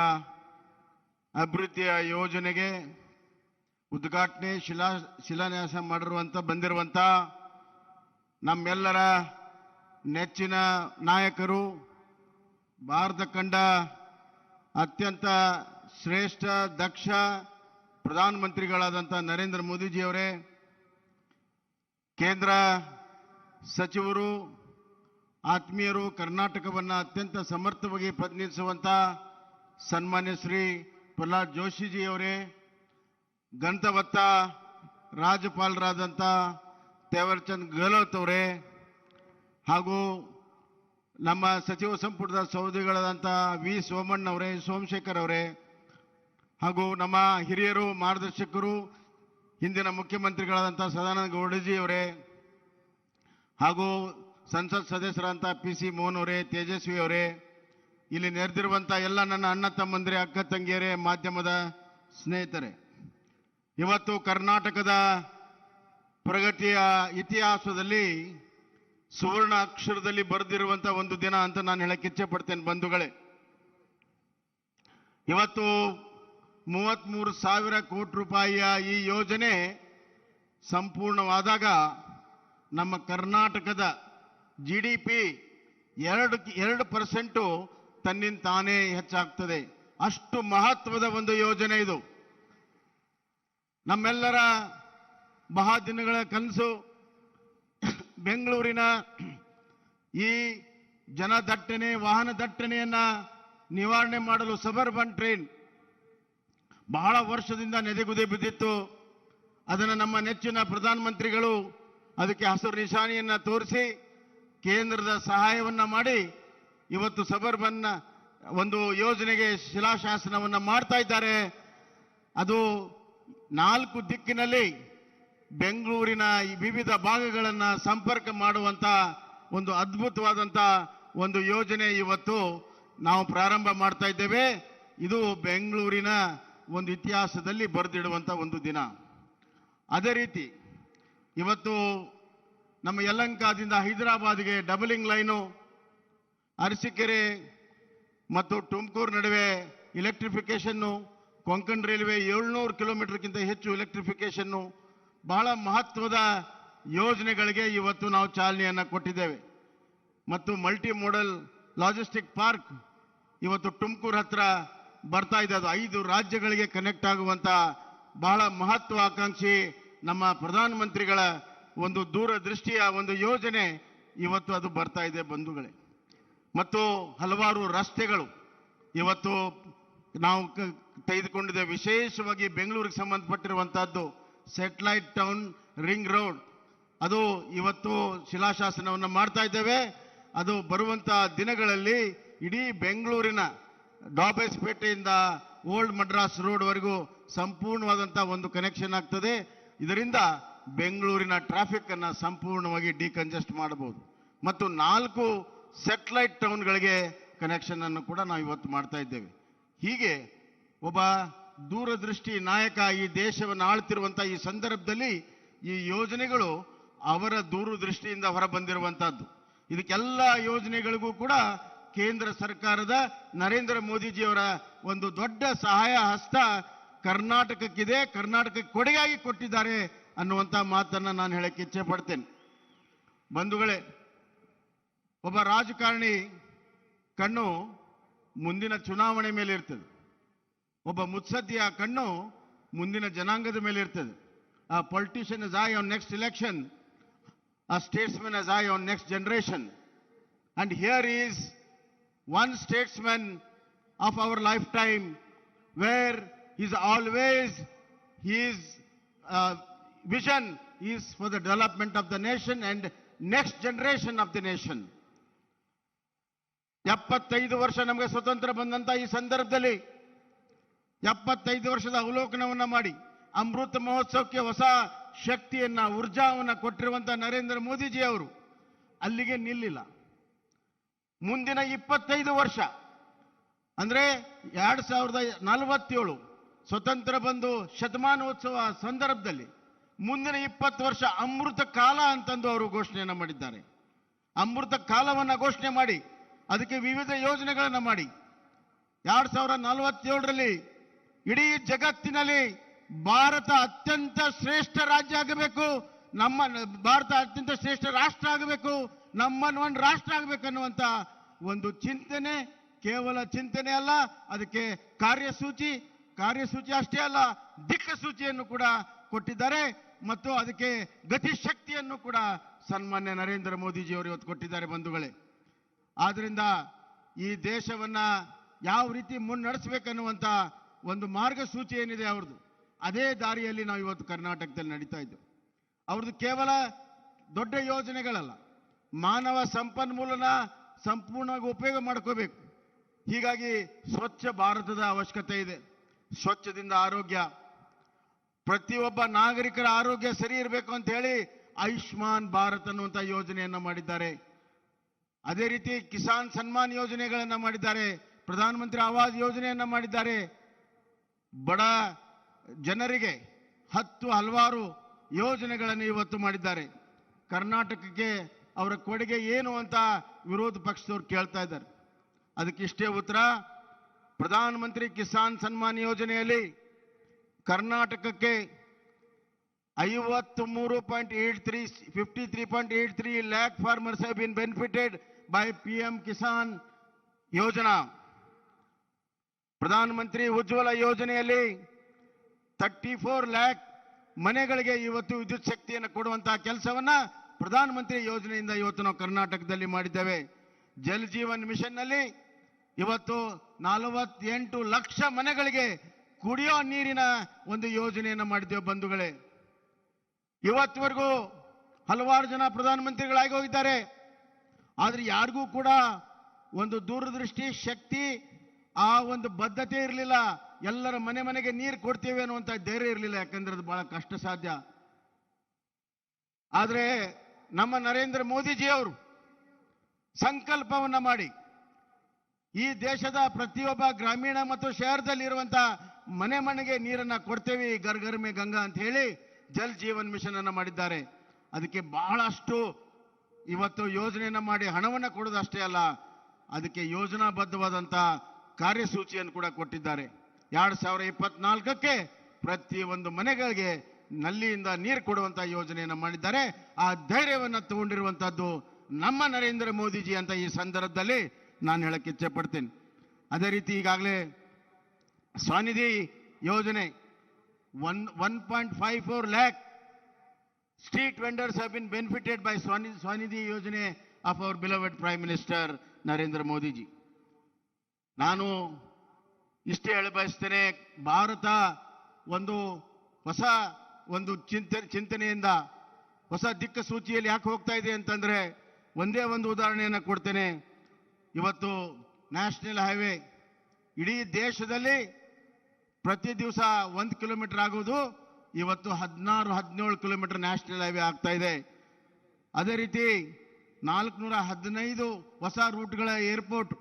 ಅಭಿವೃದ್ಧಿಯ ಯೋಜನೆಗೆ ಉದ್ಘಾಟನೆ ಶಿಲಾನ್ಯಾಸ ಬಂದಿರುವಂಥ ನಮ್ಮೆಲ್ಲರ ನೆಚ್ಚಿನ ನಾಯಕರು, ಭಾರತ ಕಂಡ ಅತ್ಯಂತ ಶ್ರೇಷ್ಠ ದಕ್ಷ ಪ್ರಧಾನಮಂತ್ರಿಗಳಾದಂಥ ನರೇಂದ್ರ ಮೋದಿಜಿಯವರೇ, ಕೇಂದ್ರ ಸಚಿವರು, ಆತ್ಮೀಯರು, ಕರ್ನಾಟಕವನ್ನು ಅತ್ಯಂತ ಸಮರ್ಥವಾಗಿ ಪ್ರತಿನಿಧಿಸುವಂಥ ಸನ್ಮಾನ್ಯ ಶ್ರೀ ಪ್ರಹ್ಲಾದ್ ಜೋಶಿಜಿಯವರೇ, ಗಂತವತ್ತ ರಾಜ್ಯಪಾಲರಾದಂಥ ತೇವರ್ಚಂದ್ ಗೆಹ್ಲೋಟ್ ಅವರೇ, ಹಾಗೂ ನಮ್ಮ ಸಚಿವ ಸಂಪುಟದ ಸಹೋದರಿಗಳಾದಂಥ ವಿ ಸೋಮಣ್ಣವರೇ, ಸೋಮಶೇಖರ್ ಅವರೇ, ಹಾಗೂ ನಮ್ಮ ಹಿರಿಯರು, ಮಾರ್ಗದರ್ಶಕರು, ಹಿಂದಿನ ಮುಖ್ಯಮಂತ್ರಿಗಳಾದಂಥ ಸದಾನಂದ ಗೌಡಜಿ ಅವರೇ, ಹಾಗೂ ಸಂಸತ್ ಸದಸ್ಯರಾದಂಥ PC ಮೋಹನ್ ಅವರೇ, ತೇಜಸ್ವಿ ಅವರೇ, ಇಲ್ಲಿ ನೆರೆದಿರುವಂಥ ಎಲ್ಲ ನನ್ನ ಅಣ್ಣ ತಮ್ಮಂದಿರೇ, ಅಕ್ಕ ತಂಗಿಯರೇ, ಮಾಧ್ಯಮದ ಸ್ನೇಹಿತರೆ, ಇವತ್ತು ಕರ್ನಾಟಕದ ಪ್ರಗತಿಯ ಇತಿಹಾಸದಲ್ಲಿ ಸುವರ್ಣ ಅಕ್ಷರದಲ್ಲಿ ಬರೆದಿರುವಂಥ ಒಂದು ದಿನ ಅಂತ ನಾನು ಹೇಳಕ್ಕೆ ಇಚ್ಛೆ ಪಡ್ತೇನೆ ಬಂಧುಗಳೇ. ಇವತ್ತು 33,000 ಕೋಟಿ ರೂಪಾಯಿಯ ಈ ಯೋಜನೆ ಸಂಪೂರ್ಣವಾದಾಗ ನಮ್ಮ ಕರ್ನಾಟಕದ GDP 2% ತನ್ನಿಂದ ತಾನೇ ಹೆಚ್ಚಾಗ್ತದೆ. ಅಷ್ಟು ಮಹತ್ವದ ಒಂದು ಯೋಜನೆ ಇದು. ನಮ್ಮೆಲ್ಲರ ಬಹುದಿನಗಳ ಕನಸು ಬೆಂಗಳೂರಿನ ಈ ಜನದಟ್ಟಣೆ, ವಾಹನ ದಟ್ಟಣೆಯನ್ನ ನಿವಾರಣೆ ಮಾಡಲು ಸಬರ್ಬನ್ ಟ್ರೈನ್ ಬಹಳ ವರ್ಷದಿಂದ ನೆದೆಗುದೆ ಬಿದ್ದಿತ್ತು. ಅದನ್ನು ನಮ್ಮ ನೆಚ್ಚಿನ ಪ್ರಧಾನಮಂತ್ರಿಗಳು ಅದಕ್ಕೆ ಹಸಿರು ನಿಶಾನೆಯನ್ನ ತೋರಿಸಿ ಕೇಂದ್ರದ ಸಹಾಯವನ್ನ ಮಾಡಿ ಇವತ್ತು ಸಬರ್ಬನ್ ಒಂದು ಯೋಜನೆಗೆ ಶಿಲಾಶಾಸನವನ್ನು ಮಾಡ್ತಾ ಇದ್ದಾರೆ. ಅದು 4 ದಿಕ್ಕಿನಲ್ಲಿ ಬೆಂಗಳೂರಿನ ಈ ವಿವಿಧ ಭಾಗಗಳನ್ನು ಸಂಪರ್ಕ ಮಾಡುವಂತ ಒಂದು ಅದ್ಭುತವಾದಂಥ ಒಂದು ಯೋಜನೆ ಇವತ್ತು ನಾವು ಪ್ರಾರಂಭ ಮಾಡ್ತಾ ಇದ್ದೇವೆ. ಇದು ಬೆಂಗಳೂರಿನ ಒಂದು ಇತಿಹಾಸದಲ್ಲಿ ಬರೆದಿಡುವಂಥ ಒಂದು ದಿನ. ಅದೇ ರೀತಿ ಇವತ್ತು ನಮ್ಮ ಯಲಹಂಕದಿಂದ ಹೈದರಾಬಾದ್ಗೆ ಡಬಲಿಂಗ್ ಲೈನು, ಅರಸೀಕೆರೆ ಮತ್ತು ತುಮಕೂರು ನಡುವೆ ಇಲೆಕ್ಟ್ರಿಫಿಕೇಶನ್ನು, ಕೊಂಕಣ್ ರೈಲ್ವೆ 700 ಕಿಲೋಮೀಟರ್ಗಿಂತ ಹೆಚ್ಚು ಇಲೆಕ್ಟ್ರಿಫಿಕೇಶನ್ನು, ಬಹಳ ಮಹತ್ವದ ಯೋಜನೆಗಳಿಗೆ ಇವತ್ತು ನಾವು ಚಾಲನೆಯನ್ನು ಕೊಟ್ಟಿದ್ದೇವೆ. ಮತ್ತು ಮಲ್ಟಿ ಮೋಡಲ್ ಲಾಜಿಸ್ಟಿಕ್ ಪಾರ್ಕ್ ಇವತ್ತು ತುಮಕೂರು ಹತ್ರ ಬರ್ತಾ ಇದೆ. ಅದು 5 ರಾಜ್ಯಗಳಿಗೆ ಕನೆಕ್ಟ್ ಆಗುವಂಥ ಬಹಳ ಮಹತ್ವಾಕಾಂಕ್ಷಿ ನಮ್ಮ ಪ್ರಧಾನಮಂತ್ರಿಗಳ ಒಂದು ದೂರದೃಷ್ಟಿಯ ಒಂದು ಯೋಜನೆ ಇವತ್ತು ಅದು ಬರ್ತಾ ಇದೆ ಬಂಧುಗಳೇ. ಮತ್ತು ಹಲವಾರು ರಸ್ತೆಗಳು ಇವತ್ತು ನಾವು ತೆಗೆದುಕೊಂಡಿದ್ದೇವೆ. ವಿಶೇಷವಾಗಿ ಬೆಂಗಳೂರಿಗೆ ಸಂಬಂಧಪಟ್ಟಿರುವಂತಹದ್ದು ಸ್ಯಾಟಲೈಟ್ ಟೌನ್ ರಿಂಗ್ ರೋಡ್, ಅದು ಇವತ್ತು ಶಿಲಾಶಾಸನವನ್ನು ಮಾಡ್ತಾ ಇದ್ದೇವೆ. ಅದು ಬರುವಂತ ದಿನಗಳಲ್ಲಿ ಇಡೀ ಬೆಂಗಳೂರಿನ ಡಾಬೆಸ್ಪೇಟೆಯಿಂದ ಓಲ್ಡ್ ಮಡ್ರಾಸ್ ರೋಡ್ವರೆಗೂ ಸಂಪೂರ್ಣವಾದಂಥ ಒಂದು ಕನೆಕ್ಷನ್ ಆಗ್ತದೆ. ಇದರಿಂದ ಬೆಂಗಳೂರಿನ ಟ್ರಾಫಿಕ್ ಅನ್ನು ಸಂಪೂರ್ಣವಾಗಿ ಡಿಕಂಜೆಸ್ಟ್ ಮಾಡಬಹುದು. ಮತ್ತು 4 ಸ್ಯಾಟಲೈಟ್ ಟೌನ್ಗಳಿಗೆ ಕನೆಕ್ಷನ್ ಅನ್ನು ಕೂಡ ನಾವು ಇವತ್ತು ಮಾಡ್ತಾ ಇದ್ದೇವೆ. ಹೀಗೆ ಒಬ್ಬ ದೂರದೃಷ್ಟಿ ನಾಯಕ ಈ ದೇಶವನ್ನು ಆಳ್ತಿರುವಂಥ ಈ ಸಂದರ್ಭದಲ್ಲಿ ಈ ಯೋಜನೆಗಳು ಅವರ ದೂರದೃಷ್ಟಿಯಿಂದ ಹೊರಬಂದಿರುವಂತಹದ್ದು. ಇದಕ್ಕೆಲ್ಲ ಯೋಜನೆಗಳಿಗೂ ಕೂಡ ಕೇಂದ್ರ ಸರ್ಕಾರದ ನರೇಂದ್ರ ಮೋದಿಜಿಯವರ ಒಂದು ದೊಡ್ಡ ಸಹಾಯ ಹಸ್ತ ಕರ್ನಾಟಕಕ್ಕಿದೆ, ಕರ್ನಾಟಕಕ್ಕೆ ಕೊಡುಗೆಯಾಗಿ ಕೊಟ್ಟಿದ್ದಾರೆ ಅನ್ನುವಂಥ ಮಾತನ್ನು ನಾನು ಹೇಳಕ್ಕೆ ಇಚ್ಛೆ ಪಡ್ತೇನೆ. ಬಂಧುಗಳೇ, ಒಬ್ಬ ರಾಜಕಾರಣಿ ಕಣ್ಣು ಮುಂದಿನ ಚುನಾವಣೆ ಮೇಲೆ ಇರ್ತದೆ, ಒಬ್ಬ ಮುತ್ಸದ್ದಿಯ ಕಣ್ಣು ಮುಂದಿನ ಜನಾಂಗದ ಮೇಲೆ ಇರ್ತದೆ. A politician is eye on next election, a statesman is eye on next generation. And here is one statesman of our lifetime where is always his vision is for the development of the nation and next generation of the nation. 75 ವರ್ಷ ನಮಗೆ ಸ್ವತಂತ್ರ ಬಂದಂತ ಈ ಸಂದರ್ಭದಲ್ಲಿ 75 ವರ್ಷದ ಅವಲೋಕನವನ್ನ ಮಾಡಿ ಅಮೃತ ಮಹೋತ್ಸವಕ್ಕೆ ಹೊಸ ಶಕ್ತಿಯನ್ನ ಊರ್ಜಾವನ್ನ ಕೊಟ್ಟಿರುವಂತ ನರೇಂದ್ರ ಮೋದಿಜಿ ಅವರು ಅಲ್ಲಿಗೆ ನಿಲ್ಲಿಲ್ಲ. ಮುಂದಿನ 25 ವರ್ಷ ಅಂದ್ರೆ 2047 ಸ್ವತಂತ್ರ ಬಂದು ಶತಮಾನೋತ್ಸವ ಸಂದರ್ಭದಲ್ಲಿ ಮುಂದಿನ 20 ವರ್ಷ ಅಮೃತ ಕಾಲ ಅಂತಂದು ಅವರು ಘೋಷಣೆಯನ್ನ ಮಾಡಿದ್ದಾರೆ. ಅಮೃತ ಕಾಲವನ್ನ ಘೋಷಣೆ ಮಾಡಿ ಅದಕ್ಕೆ ವಿವಿಧ ಯೋಜನೆಗಳನ್ನ ಮಾಡಿ 2047ರಲ್ಲಿ ಇಡೀ ಜಗತ್ತಿನಲ್ಲಿ ಭಾರತ ಅತ್ಯಂತ ಶ್ರೇಷ್ಠ ರಾಜ್ಯ ಆಗಬೇಕು, ನಮ್ಮ ಭಾರತ ಅತ್ಯಂತ ಶ್ರೇಷ್ಠ ರಾಷ್ಟ್ರ ಆಗಬೇಕು, ನಮ್ಮನ್ನು ಒಂದು ರಾಷ್ಟ್ರ ಆಗಬೇಕು ಅನ್ನುವಂತ ಒಂದು ಚಿಂತನೆ, ಕೇವಲ ಚಿಂತನೆ ಅಲ್ಲ, ಅದಕ್ಕೆ ಕಾರ್ಯಸೂಚಿ ಅಷ್ಟೇ ಅಲ್ಲ, ದಿಕ್ಕಸೂಚಿಯನ್ನು ಕೂಡ ಕೊಟ್ಟಿದ್ದಾರೆ ಮತ್ತು ಅದಕ್ಕೆ ಗತಿಶಕ್ತಿಯನ್ನು ಕೂಡ ಸನ್ಮಾನ್ಯ ನರೇಂದ್ರ ಮೋದಿಜಿ ಅವರು ಇವತ್ತು ಕೊಟ್ಟಿದ್ದಾರೆ ಬಂಧುಗಳೇ. ಆದ್ರಿಂದ ಈ ದೇಶವನ್ನ ಯಾವ ರೀತಿ ಮುನ್ನಡೆಸಬೇಕನ್ನುವಂತ ಒಂದು ಮಾರ್ಗಸೂಚಿ ಏನಿದೆ ಅವ್ರದ್ದು, ಅದೇ ದಾರಿಯಲ್ಲಿ ನಾವು ಇವತ್ತು ಕರ್ನಾಟಕದಲ್ಲಿ ನಡೀತಾ ಇದ್ದೇವೆ. ಅವ್ರದ್ದು ಕೇವಲ ದೊಡ್ಡ ಯೋಜನೆಗಳಲ್ಲ, ಮಾನವ ಸಂಪನ್ಮೂಲನ ಸಂಪೂರ್ಣವಾಗಿ ಉಪಯೋಗ ಮಾಡ್ಕೋಬೇಕು. ಹೀಗಾಗಿ ಸ್ವಚ್ಛ ಭಾರತದ ಅವಶ್ಯಕತೆ ಇದೆ. ಸ್ವಚ್ಛದಿಂದ ಆರೋಗ್ಯ, ಪ್ರತಿಯೊಬ್ಬ ನಾಗರಿಕರ ಆರೋಗ್ಯ ಸರಿ ಇರಬೇಕು ಅಂತ ಹೇಳಿ ಆಯುಷ್ಮಾನ್ ಭಾರತ್ ಅನ್ನುವಂಥ ಯೋಜನೆಯನ್ನ ಮಾಡಿದ್ದಾರೆ. ಅದೇ ರೀತಿ ಕಿಸಾನ್ ಸನ್ಮಾನ್ ಯೋಜನೆಗಳನ್ನ ಮಾಡಿದ್ದಾರೆ, ಪ್ರಧಾನಮಂತ್ರಿ ಆವಾಸ್ ಯೋಜನೆಯನ್ನ ಮಾಡಿದ್ದಾರೆ. ಬಡ ಜನರಿಗೆ ಹಲವಾರು ಯೋಜನೆಗಳನ್ನು ಇವತ್ತು ಮಾಡಿದ್ದಾರೆ. ಕರ್ನಾಟಕಕ್ಕೆ ಅವರ ಕೊಡುಗೆ ಏನು ಅಂತ ವಿರೋಧ ಪಕ್ಷದವ್ರು ಕೇಳ್ತಾ ಇದ್ದಾರೆ. ಅದಕ್ಕಿಷ್ಟೇ ಉತ್ತರ, ಪ್ರಧಾನಮಂತ್ರಿ ಕಿಸಾನ್ ಸನ್ಮಾನ್ ಯೋಜನೆಯಲ್ಲಿ ಕರ್ನಾಟಕಕ್ಕೆ 53.83 lakh farmers have been benefited by PM Kisan ಯೋಜನಾ. ಪ್ರಧಾನಮಂತ್ರಿ ಉಜ್ವಲ ಯೋಜನೆಯಲ್ಲಿ 34 lakh ಮನೆಗಳಿಗೆ ಇವತ್ತು ವಿದ್ಯುತ್ ಶಕ್ತಿಯನ್ನು ಕೊಡುವಂತಹ ಕೆಲಸವನ್ನ ಪ್ರಧಾನಮಂತ್ರಿ ಯೋಜನೆಯಿಂದ ಇವತ್ತು ನಾವು ಕರ್ನಾಟಕದಲ್ಲಿ ಮಾಡಿದ್ದೇವೆ. ಜಲ್ ಜೀವನ್ ಮಿಷನ್ ನಲ್ಲಿ ಇವತ್ತು 48 ಲಕ್ಷ ಮನೆಗಳಿಗೆ ಕುಡಿಯೋ ನೀರಿನ ಒಂದು ಯೋಜನೆಯನ್ನು ಮಾಡಿದ್ದೇವೆ ಬಂಧುಗಳೇ. ಇವತ್ತುವರೆಗೂ ಹಲವಾರು ಜನ ಪ್ರಧಾನಮಂತ್ರಿಗಳಾಗಿ ಹೋಗಿದ್ದಾರೆ, ಆದ್ರೆ ಯಾರಿಗೂ ಕೂಡ ಒಂದು ದೂರದೃಷ್ಟಿ, ಶಕ್ತಿ, ಆ ಒಂದು ಬದ್ಧತೆ ಇರಲಿಲ್ಲ. ಎಲ್ಲರ ಮನೆಗೆ ನೀರು ಕೊಡ್ತೇವೆ ಅನ್ನುವಂಥ ಧೈರ್ಯ ಇರಲಿಲ್ಲ, ಯಾಕಂದ್ರೆ ಅದು ಬಹಳ ಕಷ್ಟ ಸಾಧ್ಯ. ಆದ್ರೆ ನಮ್ಮ ನರೇಂದ್ರ ಮೋದಿಜಿ ಅವರು ಸಂಕಲ್ಪವನ್ನ ಮಾಡಿ ಈ ದೇಶದ ಪ್ರತಿಯೊಬ್ಬ ಗ್ರಾಮೀಣ ಮತ್ತು ಶಹರದಲ್ಲಿರುವಂತಹ ಮನೆಗೆ ನೀರನ್ನ ಕೊಡ್ತೇವೆ, ಘರ್ ಘರ್ ಮೇ ಗಂಗಾ ಅಂತ ಹೇಳಿ ಜಲ್ ಜೀವನ್ ಮಿಷನ್ ಅನ್ನ ಮಾಡಿದ್ದಾರೆ. ಅದಕ್ಕೆ ಬಹಳಷ್ಟು ಇವತ್ತು ಯೋಜನೆಯನ್ನ ಮಾಡಿ ಹಣವನ್ನ ಕೊಡೋದಷ್ಟೇ ಅಲ್ಲ, ಅದಕ್ಕೆ ಯೋಜನಾಬದ್ಧವಾದಂತ ಕಾರ್ಯಸೂಚಿಯನ್ನು ಕೂಡ ಕೊಟ್ಟಿದ್ದಾರೆ. 2024ಕ್ಕೆ ಪ್ರತಿಯೊಂದು ಮನೆಗಳಿಗೆ ನಲ್ಲಿಯಿಂದ ನೀರು ಕೊಡುವಂತ ಯೋಜನೆಯನ್ನು ಮಾಡಿದ್ದಾರೆ. ಆ ಧೈರ್ಯವನ್ನು ತಗೊಂಡಿರುವಂತದ್ದು ನಮ್ಮ ನರೇಂದ್ರ ಮೋದಿಜಿ ಅಂತ ಈ ಸಂದರ್ಭದಲ್ಲಿ ನಾನು ಹೇಳಕ್ಕೆ ಇಚ್ಛೆ ಪಡ್ತೇನೆ. ಅದೇ ರೀತಿ ಈಗಾಗಲೇ ಸ್ವನಿಧಿ ಯೋಜನೆ 1.54 lakh street vendors have been benefited by Swanidhi ಯೋಜನೆ of our beloved Prime Minister Narendra Modiji. ನಾನು ಇಷ್ಟೇ ಹೇಳ ಬಯಸ್ತೇನೆ, ಭಾರತ ಒಂದು ಹೊಸ ಒಂದು ಚಿಂತನೆಯಿಂದ ಹೊಸ ದಿಕ್ಕಸೂಚಿಯಲ್ಲಿ ಯಾಕೆ ಹೋಗ್ತಾ ಇದೆ ಅಂತಂದ್ರೆ ಒಂದೇ ಒಂದು ಉದಾಹರಣೆಯನ್ನು ಕೊಡ್ತೇನೆ. ಇವತ್ತು ನ್ಯಾಷನಲ್ ಹೈವೇ ಇಡೀ ದೇಶದಲ್ಲಿ ಪ್ರತಿ ದಿವಸ 1 ಕಿಲೋಮೀಟರ್ ಆಗೋದು ಇವತ್ತು 16-17 ಕಿಲೋಮೀಟರ್ ನ್ಯಾಷನಲ್ ಹೈವೇ ಆಗ್ತಾ ಇದೆ. ಅದೇ ರೀತಿ 415 ಹೊಸ ರೂಟ್ಗಳ ಏರ್ಪೋರ್ಟ್,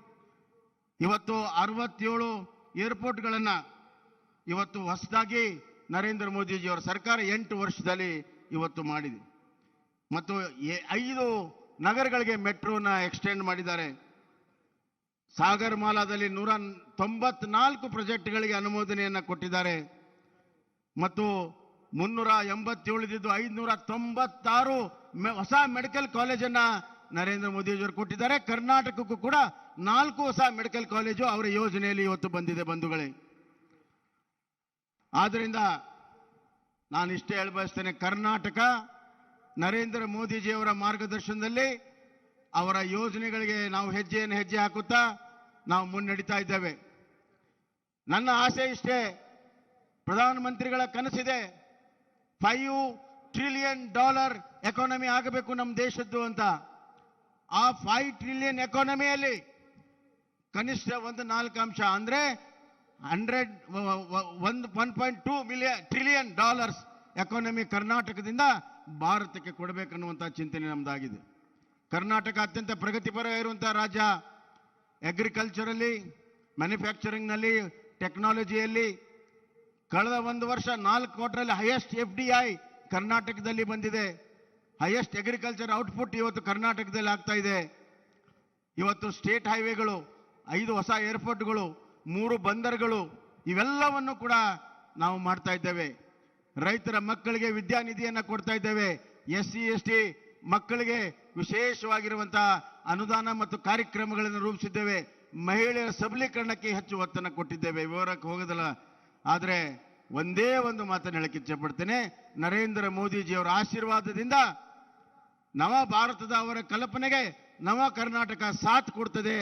ಇವತ್ತು 67 ಏರ್ಪೋರ್ಟ್ಗಳನ್ನ ಇವತ್ತು ಹೊಸದಾಗಿ ನರೇಂದ್ರ ಮೋದಿಜಿಯವರ ಸರ್ಕಾರ 8 ವರ್ಷದಲ್ಲಿ ಇವತ್ತು ಮಾಡಿದೆ. ಮತ್ತು 5 ನಗರಗಳಿಗೆ ಮೆಟ್ರೋನ ಎಕ್ಸ್ಟೆಂಡ್ ಮಾಡಿದ್ದಾರೆ. ಸಾಗರ್ ಮಾಲಾದಲ್ಲಿ 194 ಪ್ರಾಜೆಕ್ಟ್ಗಳಿಗೆ ಅನುಮೋದನೆಯನ್ನ ಕೊಟ್ಟಿದ್ದಾರೆ. ಮತ್ತು 387 596 ಹೊಸ ಮೆಡಿಕಲ್ ಕಾಲೇಜನ್ನ ನರೇಂದ್ರ ಮೋದಿಜಿಯವರು ಕೊಟ್ಟಿದ್ದಾರೆ. ಕರ್ನಾಟಕಕ್ಕೂ ಕೂಡ 4 ಹೊಸ ಮೆಡಿಕಲ್ ಕಾಲೇಜು ಅವರ ಯೋಜನೆಯಲ್ಲಿ ಇವತ್ತು ಬಂದಿದೆ ಬಂಧುಗಳೇ. ಆದ್ರಿಂದ ನಾನು ಇಷ್ಟೇ ಹೇಳಬಯಸ್ತೇನೆ, ಕರ್ನಾಟಕ ನರೇಂದ್ರ ಮೋದಿಜಿಯವರ ಮಾರ್ಗದರ್ಶನದಲ್ಲಿ ಅವರ ಯೋಜನೆಗಳಿಗೆ ನಾವು ಹೆಜ್ಜೆ ಹಾಕುತ್ತಾ ನಾವು ಮುನ್ನಡೀತಾ ಇದ್ದೇವೆ. ನನ್ನ ಆಸೆ ಇಷ್ಟೇ, ಪ್ರಧಾನಮಂತ್ರಿಗಳ ಕನಸಿದೆ, $5 ಟ್ರಿಲಿಯನ್ ಎಕಾನಮಿ ಆಗಬೇಕು ನಮ್ಮ ದೇಶದ್ದು ಅಂತ. ಆ 5 ಟ್ರಿಲಿಯನ್ ಎಕಾನಮಿಯಲ್ಲಿ ಕನಿಷ್ಠ ಒಂದು 4 ಅಂಶ ಅಂದ್ರೆ $1.2 ಟ್ರಿಲಿಯನ್ ಎಕಾನಮಿ ಕರ್ನಾಟಕದಿಂದ ಭಾರತಕ್ಕೆ ಕೊಡಬೇಕನ್ನುವಂಥ ಚಿಂತನೆ ನಮ್ದಾಗಿದೆ. ಕರ್ನಾಟಕ ಅತ್ಯಂತ ಪ್ರಗತಿಪರ ಇರುವಂತಹ ರಾಜ್ಯ. ಅಗ್ರಿಕಲ್ಚರಲ್ಲಿ, ಮ್ಯಾನುಫ್ಯಾಕ್ಚರಿಂಗ್ನಲ್ಲಿ, ಟೆಕ್ನಾಲಜಿಯಲ್ಲಿ ಕಳೆದ ಒಂದು ವರ್ಷ 4 ಕ್ವಾರ್ಟರಲ್ಲಿ ಹೈಯೆಸ್ಟ್ FDI ಕರ್ನಾಟಕದಲ್ಲಿ ಬಂದಿದೆ. ಹೈಯೆಸ್ಟ್ ಅಗ್ರಿಕಲ್ಚರ್ ಔಟ್ಪುಟ್ ಇವತ್ತು ಕರ್ನಾಟಕದಲ್ಲಿ ಆಗ್ತಾ ಇದೆ. ಇವತ್ತು ಸ್ಟೇಟ್ ಹೈವೇಗಳು, 5 ಹೊಸ ಏರ್ಪೋರ್ಟ್ಗಳು, 3 ಬಂದರುಗಳು, ಇವೆಲ್ಲವನ್ನು ಕೂಡ ನಾವು ಮಾಡ್ತಾ ಇದ್ದೇವೆ. ರೈತರ ಮಕ್ಕಳಿಗೆ ವಿದ್ಯಾನಿಧಿಯನ್ನು ಕೊಡ್ತಾ ಇದ್ದೇವೆ. SC ST ಮಕ್ಕಳಿಗೆ ವಿಶೇಷವಾಗಿರುವಂತಹ ಅನುದಾನ ಮತ್ತು ಕಾರ್ಯಕ್ರಮಗಳನ್ನು ರೂಪಿಸಿದ್ದೇವೆ. ಮಹಿಳೆಯರ ಸಬಲೀಕರಣಕ್ಕೆ ಹೆಚ್ಚು ಒತ್ತನ್ನು ಕೊಟ್ಟಿದ್ದೇವೆ. ವಿವರಕ್ಕೆ ಹೋಗೋದಲ್ಲ. ಆದರೆ ಒಂದೇ ಒಂದು ಮಾತನ್ನು ಹೇಳಕ್ಕೆ ಇಚ್ಛೆಪಡ್ತೇನೆ. ನರೇಂದ್ರ ಮೋದಿಜಿಯವರ ಆಶೀರ್ವಾದದಿಂದ ನವ ಭಾರತದ ಅವರ ಕಲ್ಪನೆಗೆ ನವ ಕರ್ನಾಟಕ ಸಾಥ್ ಕೊಡ್ತದೆ.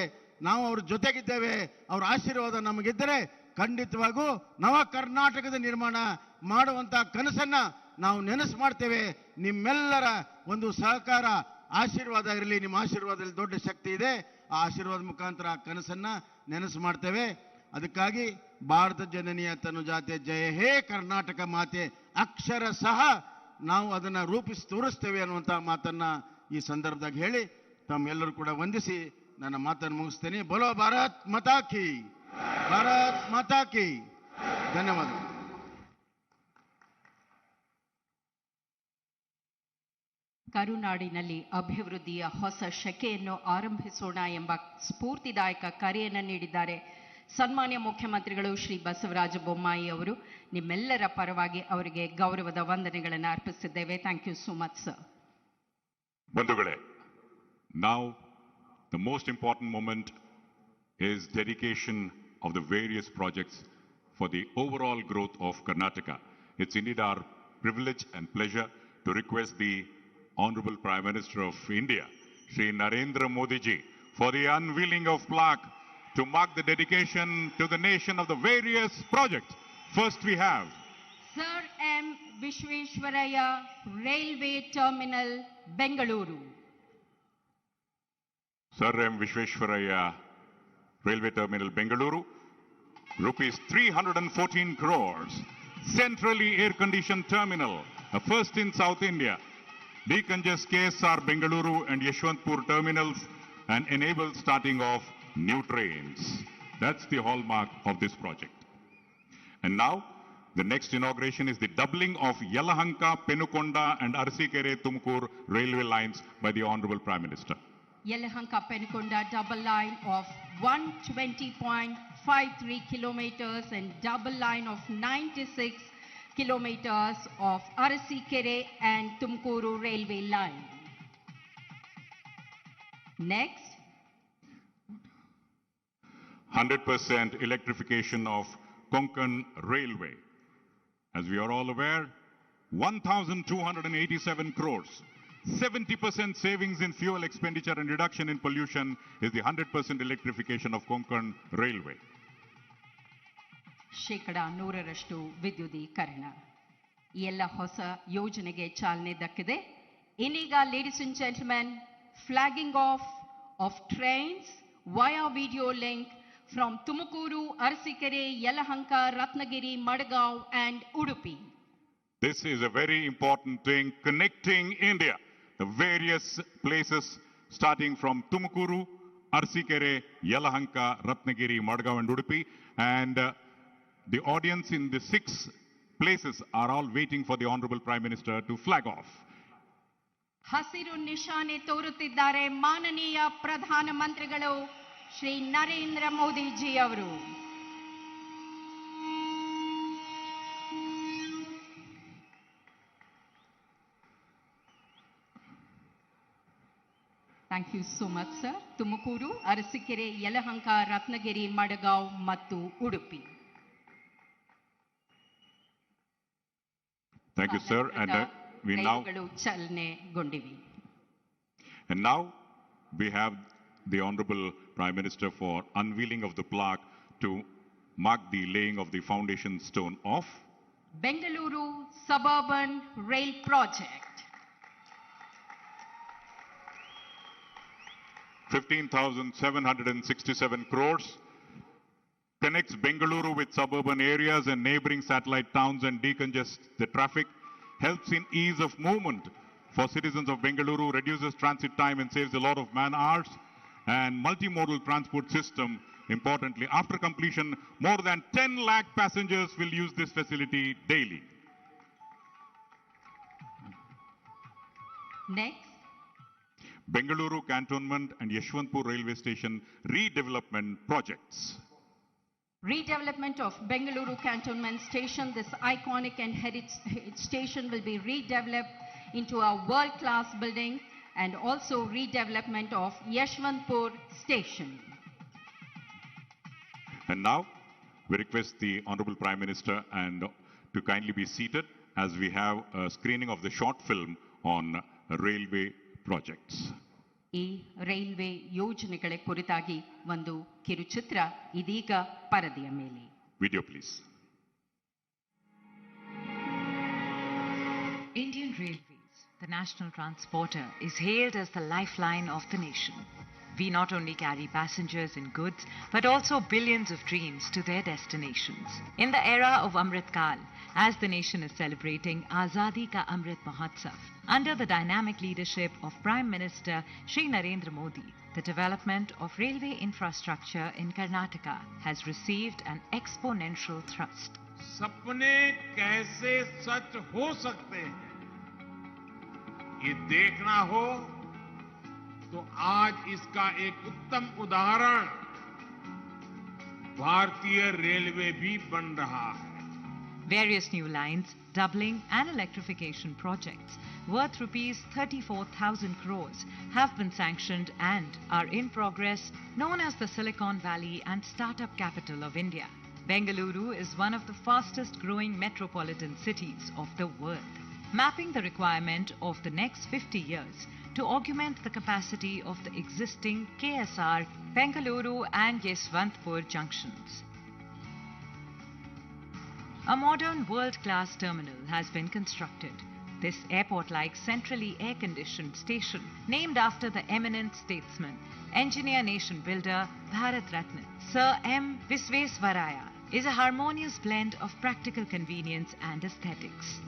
ನಾವು ಅವ್ರ ಜೊತೆಗಿದ್ದೇವೆ. ಅವ್ರ ಆಶೀರ್ವಾದ ನಮಗಿದ್ದರೆ ಖಂಡಿತವಾಗೂ ನವ ಕರ್ನಾಟಕದ ನಿರ್ಮಾಣ ಮಾಡುವಂತ ಕನಸನ್ನ ನಾವು ನೆನಸು ಮಾಡ್ತೇವೆ. ನಿಮ್ಮೆಲ್ಲರ ಒಂದು ಸಹಕಾರ, ಆಶೀರ್ವಾದ ಇರಲಿ. ನಿಮ್ಮ ಆಶೀರ್ವಾದದಲ್ಲಿ ದೊಡ್ಡ ಶಕ್ತಿ ಇದೆ. ಆ ಆಶೀರ್ವಾದ ಮುಖಾಂತರ ಆ ಕನಸನ್ನ ನೆನಸು ಮಾಡ್ತೇವೆ. ಅದಕ್ಕಾಗಿ ಭಾರತ ಜನನಿಯ ತನುಜಾತೆ ಜಯ ಹೇ ಕರ್ನಾಟಕ ಮಾತೆ ಅಕ್ಷರ ಸಹ ನಾವು ಅದನ್ನ ರೂಪಿಸಿ ತೋರಿಸ್ತೇವೆ ಅನ್ನುವಂಥ ಮಾತನ್ನ ಈ ಸಂದರ್ಭದಾಗ ಹೇಳಿ ತಮ್ಮೆಲ್ಲರೂ ಕೂಡ ವಂದಿಸಿ ನನ್ನ ಮಾತನ್ನು ಮುಗಿಸ್ತೇನೆ. ಬೋಲೋ ಭಾರತ್ ಮಾತಾ ಕಿ, ಭಾರತ್ ಮಾತಾ ಕಿ. ಧನ್ಯವಾದ. ಕರುನಾಡಿನಲ್ಲಿ ಅಭಿವೃದ್ಧಿಯ ಹೊಸ ಶಕೆಯನ್ನು ಆರಂಭಿಸೋಣ ಎಂಬ ಸ್ಫೂರ್ತಿದಾಯಕ ಕರೆಯನ್ನು ನೀಡಿದ್ದಾರೆ ಸನ್ಮಾನ್ಯ ಮುಖ್ಯಮಂತ್ರಿಗಳು ಶ್ರೀ ಬಸವರಾಜ ಬೊಮ್ಮಾಯಿ ಅವರು. ನಿಮ್ಮೆಲ್ಲರ ಪರವಾಗಿ ಅವರಿಗೆ ಗೌರವದ ವಂದನೆಗಳನ್ನು ಅರ್ಪಿಸಿದ್ದೇವೆ. Thank you so much sir. ಬಂಧುಗಳೇ, now the most important moment is dedication of the various projects for the overall growth of Karnataka. It's indeed our privilege and pleasure to request the Honorable Prime Minister of India, Shri Narendra Modi ji, for the unveiling of plaque to mark the dedication to the nation of the various projects. First we have Sir M. Vishweshwaraya, Railway Terminal, Bengaluru. Sir M. Vishweshwaraya, Railway Terminal, Bengaluru, rupees 314 crores. Centrally air-conditioned terminal, a first in South India. Decongest KSR Bengaluru and Yeshwantpur terminals and enable starting of new trains. That's the hallmark of this project. And now, the next inauguration is the doubling of Yelahanka, Penukonda and Arsikere Tumkur railway lines by the Honorable Prime Minister. Yelahanka Penukonda double line of 120.53 kilometers and double line of 96 kilometers of Arsikere and Tumkuru railway line. Next, 100% electrification of Konkan Railway. As we are all aware, 1,287 crores. 70% savings in fuel expenditure and reduction in pollution is the 100% electrification of Konkan Railway. ಶೇಕಡ 100ರಷ್ಟು ವಿದ್ಯುದೀಕರಣ. ಈ ಎಲ್ಲ ಹೊಸ ಯೋಜನೆಗೆ ಚಾಲನೆ ದಕ್ಕಿದೆ. ಇನ್ನೀಗ ladies and gentlemen, flagging off trains via video link from Tumakuru, Arsikere, Yelahanka, Ratnagiri, Madgaon and Udupi. This is a very important thing, connecting India, the various places starting from Tumkuru, Arsikere, Yelahanka, Ratnagiri, Madgaon and Udupi. And the audience in the 6 places are all waiting for the Honorable Prime Minister to flag off. ಹಸಿರು ನಿಶಾನೆ ತೋರುತ್ತಿದ್ದಾರೆ ಮಾನನೀಯ ಪ್ರಧಾನ ಮಂತ್ರಿಗಳು ಶ್ರೀ ನರೇಂದ್ರ ಮೋದಿಜಿ ಅವರು. Thank you so much sir. Tumakuru, Arsikere, Yelahanka, Ratnagiri, Madgaon ಮತ್ತು Udupi. Thank you, sir. And now we have the Honorable Prime Minister for unveiling of the plaque to mark the laying of the foundation stone of Bengaluru Suburban Rail Project. 15,767 crores connects Bengaluru with suburban areas and neighboring satellite towns and decongest the traffic, helps in ease of movement for citizens of Bengaluru, reduces transit time and saves a lot of man hours, and multimodal transport system. Importantly, after completion, more than 10 lakh passengers will use this facility daily. Next, Bengaluru Cantonment and Yeshwantpur Railway Station redevelopment projects. redevelopment of Bengaluru Cantonment Station. This iconic and heritage station will be redeveloped into a world-class building, and also redevelopment of Yeshwantpur Station. And now, we request the Honorable Prime Minister and to kindly be seated as we have a screening of the short film on railway projects. ಈ railway ಯೋಜನೆಗಳ ಕುರಿತಾಗಿ ಒಂದು ಕಿರುಚಿತ್ರ ಇದೀಗ ಪರದೆಯ ಮೇಲೆ. Video, please. Indian Railways, the national transporter, is hailed as the lifeline of the nation. We not only carry passengers and goods, but also billions of dreams to their destinations. In the era of Amrit Kal, as the nation is celebrating Azadi Ka Amrit Mahotsav, under the dynamic leadership of Prime Minister Shri Narendra Modi, the development of railway infrastructure in Karnataka has received an exponential thrust. सपने कैसे सच हो सकते हैं, ये देखना हो तो आज इसका एक उत्तम उदाहरण भारतीय रेलवे भी बन रहा है. Various new lines, doubling and electrification projects worth rupees 34,000 crores have been sanctioned and are in progress, known as the Silicon Valley and Startup Capital of India. Bengaluru is one of the fastest growing metropolitan cities of the world, mapping the requirement of the next 50 years to augment the capacity of the existing KSR, Bengaluru and Yeshwantpur junctions. A modern world-class terminal has been constructed. This airport-like centrally air-conditioned station, named after the eminent statesman, engineer nation builder, Bharat Ratna, Sir M. Visvesvaraya, is a harmonious blend of practical convenience and aesthetics.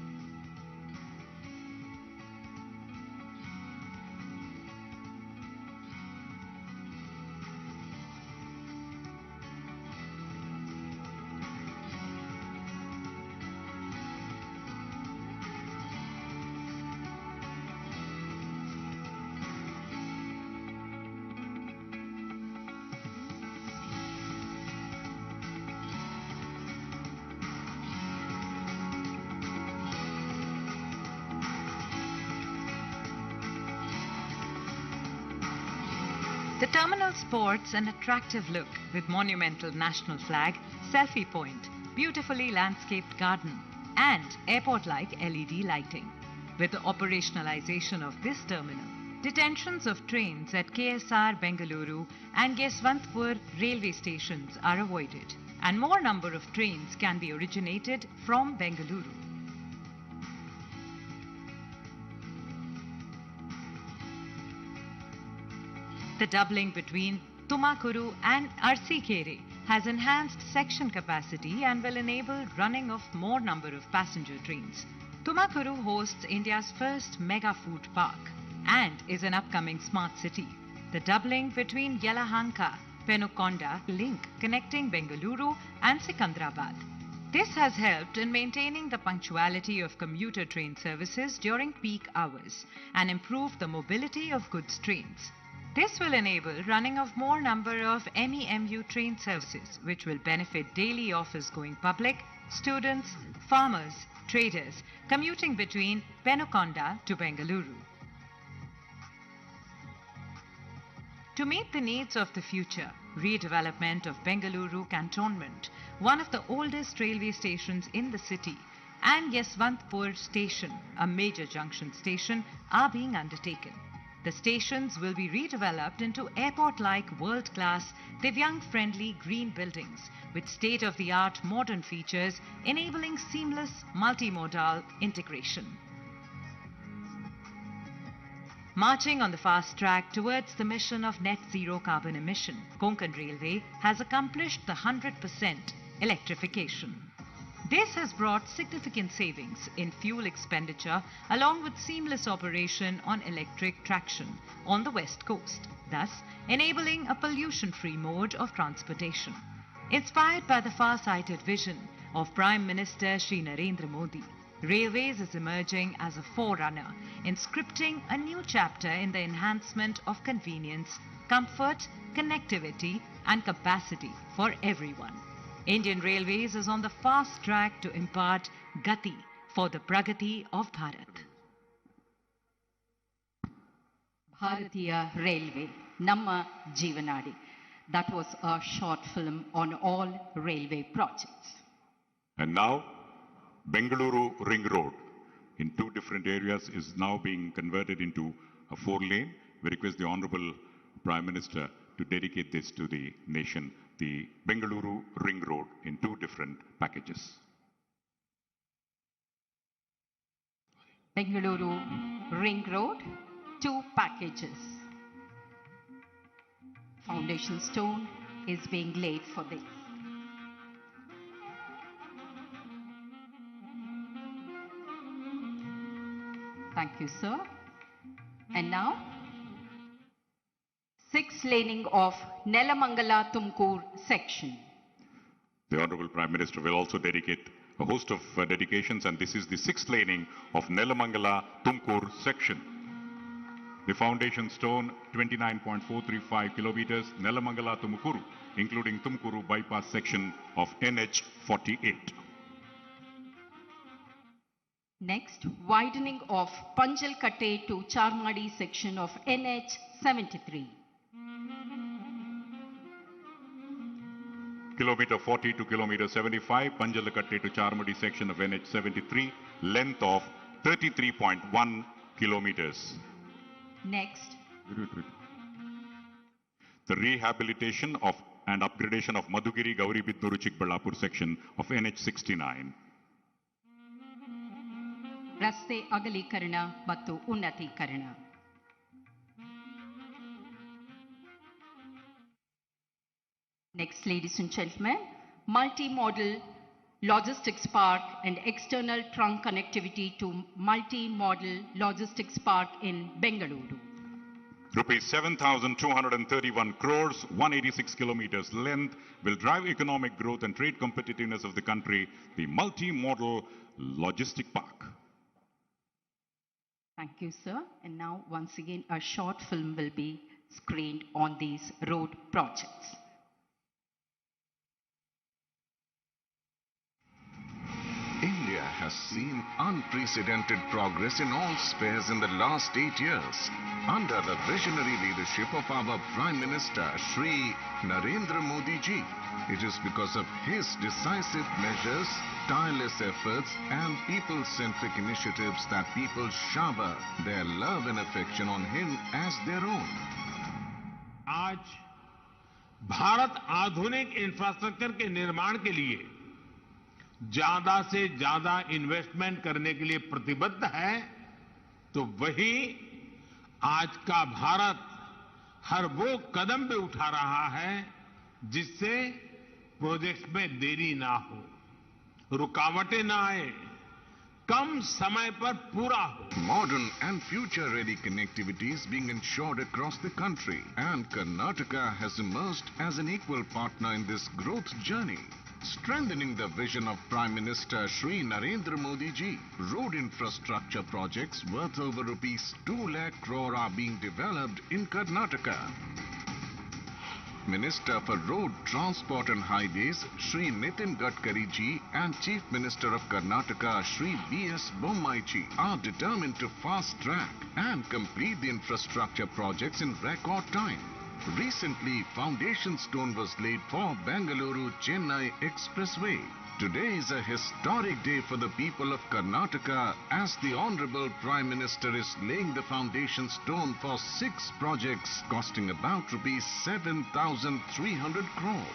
The terminal sports an attractive look with monumental national flag, selfie point, beautifully landscaped garden, and airport-like LED lighting. With the operationalization of this terminal, detentions of trains at KSR Bengaluru and Yeshwantpur railway stations are avoided, and more number of trains can be originated from Bengaluru. The doubling between Tumakuru and Arsikere has enhanced section capacity and will enable running of more number of passenger trains. Tumakuru hosts India's first mega food park and is an upcoming smart city. The doubling between Yelahanka, Penukonda link connecting Bengaluru and Sikandrabad. This has helped in maintaining the punctuality of commuter train services during peak hours and improved the mobility of goods trains. This will enable running of more number of MEMU train services, which will benefit daily office-going public, students, farmers, traders, commuting between Penukonda to Bengaluru. To meet the needs of the future, redevelopment of Bengaluru Cantonment, one of the oldest railway stations in the city, and Yeshwantpur Station, a major junction station, are being undertaken. The stations will be redeveloped into airport-like world-class, Divyang-friendly green buildings with state-of-the-art modern features enabling seamless multimodal integration. Marching on the fast track towards the mission of net zero carbon emission, Konkan Railway has accomplished the 100% electrification. This has brought significant savings in fuel expenditure along with seamless operation on electric traction on the west coast, thus enabling a pollution-free mode of transportation. Inspired by the far-sighted vision of Prime Minister Shri Narendra Modi, Railways is emerging as a forerunner in scripting a new chapter in the enhancement of convenience, comfort, connectivity and capacity for everyone. Indian Railways is on the fast track to impart Gati for the Pragati of Bharat. Bharatiya Railway, Namma Jeevanadi. That was a short film on all railway projects. And now, Bengaluru Ring Road in two different areas is now being converted into a 4-lane. We request the Honorable Prime Minister to dedicate this to the nation, the Bengaluru Ring Road in two different packages. Bengaluru Ring Road, 2 packages. Foundation stone is being laid for this. Thank you, sir. And now, 6-laning of Nelamangala Tumkur section. The Honorable Prime Minister will also dedicate a host of dedications, and this is the 6th laning of Nelamangala Tumkur section. The foundation stone, 29.435 kilometers, Nelamangala Tumkuru, including Tumkuru bypass section of NH 48. Next, widening of Panjalkatte to Charmadi section of NH 73. Kilometer 40 to kilometer 75, Panjalkatte to Charmadi section of NH 73, length of 33.1 kilometers. Next, the rehabilitation of and upgradation of Madhugiri Gauribidnuru Chikballapur section of NH 69. ರಸ್ತೆ ಅಗಲೀಕರಣ ಮತ್ತು ಉನ್ನತೀಕರಣ. Next, ladies and gentlemen, multi-modal logistics park and external trunk connectivity to multi-modal logistics park in Bengaluru. Rupees 7,231 crores, 186 kilometers length, will drive economic growth and trade competitiveness of the country, the multi-modal logistic park. Thank you, sir. And now, once again, a short film will be screened on these road projects. India has seen unprecedented progress in all spheres in the last 8 years. Under the visionary leadership of our Prime Minister, Shri Narendra Modi ji, it is because of his decisive measures, tireless efforts and people-centric initiatives that people shower their love and affection on him as their own. आज भारत आधुनिक infrastructure के निर्माण के लिए ज्यादा से ज्यादा investment करने के लिए प्रतिबद्ध है, तो वही आज का भारत हर वो कदम भी उठा रहा है जिससे प्रोजेक्ट्स में देरी ना हो, रुकावटें ना आए, कम समय पर पूरा हो. Modern and future-ready connectivity is being ensured across the country, and Karnataka has emerged as an equal partner in this growth journey. Strengthening the vision of Prime Minister Shri Narendra Modi ji, road infrastructure projects worth over rupees 2 lakh crore are being developed in Karnataka. Minister for Road Transport and Highways Shri Nitin Gadkari ji and Chief Minister of Karnataka Shri B.S. Bommai ji are determined to fast track and complete the infrastructure projects in record time. Recently, foundation stone was laid for Bengaluru-Chennai Expressway. Today is a historic day for the people of Karnataka as the Honorable Prime Minister is laying the foundation stone for 6 projects costing about rupees 7,300 crore.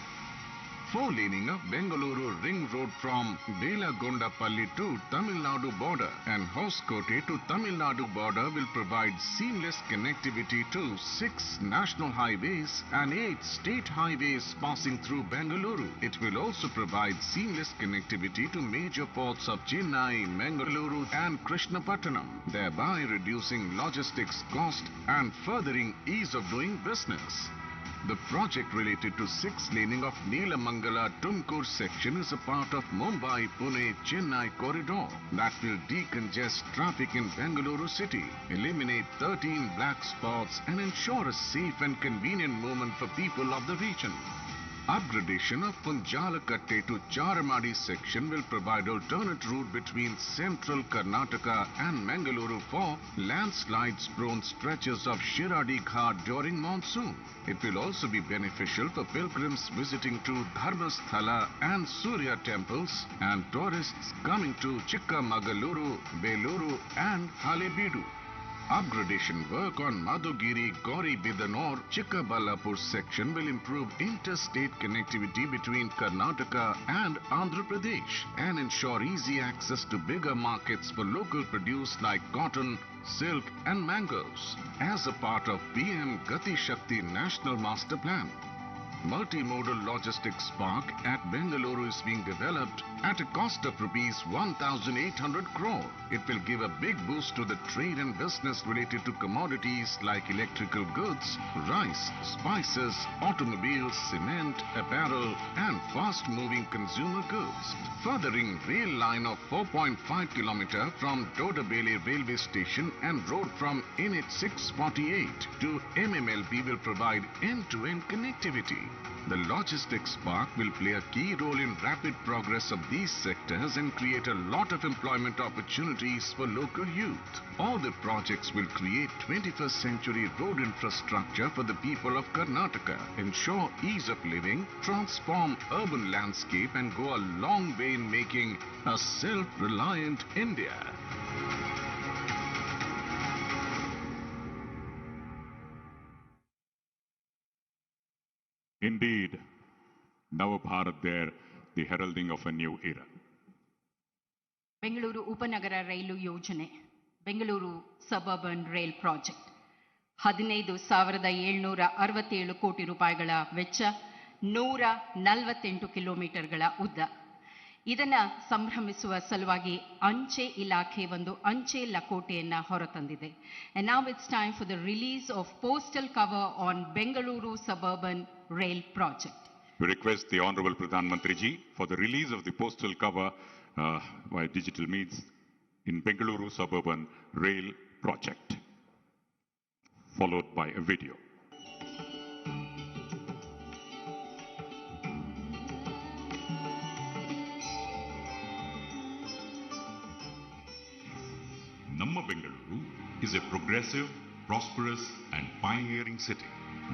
4-laning of Bengaluru Ring Road from Belagondapalli to Tamil Nadu border and Hoskote to Tamil Nadu border will provide seamless connectivity to 6 national highways and 8 state highways passing through Bengaluru. It will also provide seamless connectivity to major ports of Chennai, Mangaluru and Krishnapatnam, thereby reducing logistics cost and furthering ease of doing business. The project related to 6-laning of Neelamangala-Tumkur section is a part of Mumbai-Pune-Chennai corridor that will decongest traffic in Bengaluru city, eliminate 13 black spots and ensure a safe and convenient movement for people of the region. Upgradation of Punjalakatte to Charamadi section will provide alternate route between central Karnataka and Mangaluru for landslides-prone stretches of Shiradi Ghat during monsoon. It will also be beneficial for pilgrims visiting to Dharmasthala and Surya temples and tourists coming to Chikmagaluru, Beluru and Halebeedu. Upgradation work on Madhugiri Gauri Bidanur Chikkaballapur section will improve interstate connectivity between Karnataka and Andhra Pradesh and ensure easy access to bigger markets for local produce like cotton, silk and mangoes. As a part of PM Gati Shakti National Master Plan, multimodal logistics park at Bengaluru is being developed at a cost of rupees 1,800 crore. It will give a big boost to the trade and business related to commodities like electrical goods, rice, spices, automobiles, cement, apparel and fast-moving consumer goods. Furthering rail line of 4.5 km from Dodabele railway station and road from NH 648 to MMLP will provide end-to-end connectivity. The logistics park will play a key role in rapid progress of these sectors and create a lot of employment opportunities for local youth. All the projects will create 21st century road infrastructure for the people of Karnataka, ensure ease of living, transform urban landscape and go a long way in making a self-reliant India. Indeed, Navabharat there, the heralding of a new era. Bengaluru ಉಪನಗರ ರೈಲು ಯೋಜನೆ, Bengaluru suburban rail project 15,767 ಕೋಟಿ ರೂಪಾಯಿಗಳ ವೆಚ್ಚ, 148 ಕಿಲೋಮೀಟರ್ಗಳ ಉದ್ದ. ಇದನ್ನ ಸಂಭ್ರಮಿಸುವ ಸಲುವಾಗಿ ಅಂಚೆ ಇಲಾಖೆ ಒಂದು ಅಂಚೆ ಲಕೋಟೆಯನ್ನ ಹೊರತಂದಿದೆ. And now it's time for the release of postal cover on Bengaluru Suburban Rail Project. We request the Honorable Pradhan Mantri Ji for the release of the postal cover by digital means in Bengaluru Suburban Rail Project, followed by a video. Namma Bengaluru is a progressive, prosperous and pioneering city.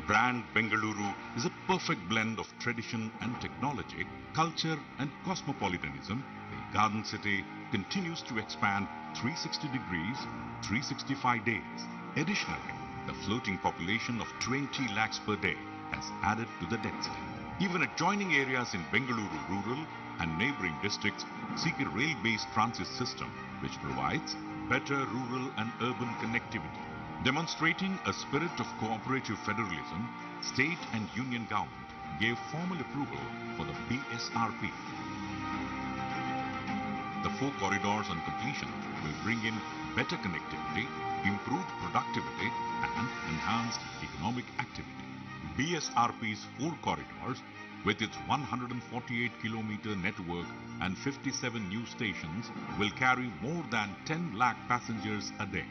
Brand Bengaluru is a perfect blend of tradition and technology, culture and cosmopolitanism. The Garden City continues to expand 360 degrees, 365 days. Additionally, the floating population of 20 lakhs per day has added to the density. Even adjoining areas in Bengaluru rural and neighboring districts seek a rail-based transit system which provides better rural and urban connectivity. Demonstrating a spirit of cooperative federalism, state and union government gave formal approval for the BSRP. The 4 corridors on completion will bring in better connectivity, improved productivity and enhanced economic activity. BSRP's 4 corridors with its 148-kilometer network and 57 new stations will carry more than 10 lakh passengers a day.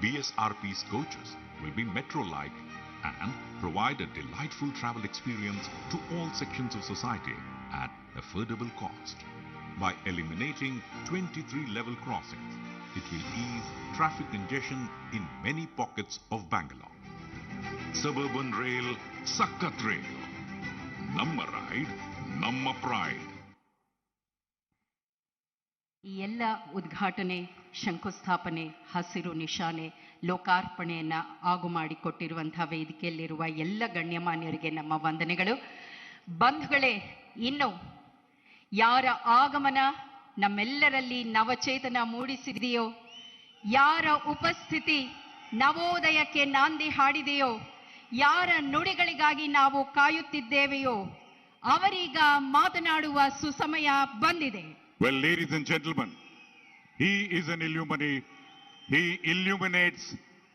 BSRP's coaches will be metro-like and provide a delightful travel experience to all sections of society at affordable cost. By eliminating 23 level crossings, it will ease traffic congestion in many pockets of Bangalore. Suburban Rail, Sakkat Rail. Namma ride, Namma pride. ಈ ಎಲ್ಲ ಉದ್ಘಾಟನೆ, ಶಂಕುಸ್ಥಾಪನೆ, ಹಸಿರು ನಿಶಾನೆ, ಲೋಕಾರ್ಪಣೆಯನ್ನ ಆಗು ಮಾಡಿಕೊಟ್ಟಿರುವಂತಹ ವೇದಿಕೆಯಲ್ಲಿರುವ ಎಲ್ಲ ಗಣ್ಯಮಾನ್ಯರಿಗೆ ನಮ್ಮ ವಂದನೆಗಳು. ಬಂಧುಗಳೇ, ಇನ್ನು ಯಾರ ಆಗಮನ ನಮ್ಮೆಲ್ಲರಲ್ಲಿ ನವಚೇತನ ಮೂಡಿಸಿದೆಯೋ, ಯಾರ ಉಪಸ್ಥಿತಿ ನವೋದಯಕ್ಕೆ ನಾಂದಿ ಹಾಡಿದೆಯೋ, ಯಾರ ನುಡಿಗಳಿಗಾಗಿ ನಾವು ಕಾಯುತ್ತಿದ್ದೇವೆಯೋ ಅವರೀಗ ಮಾತನಾಡುವ ಸುಸಮಯ ಬಂದಿದೆ. Well, ladies and gentlemen, he is an illuminati. He illuminates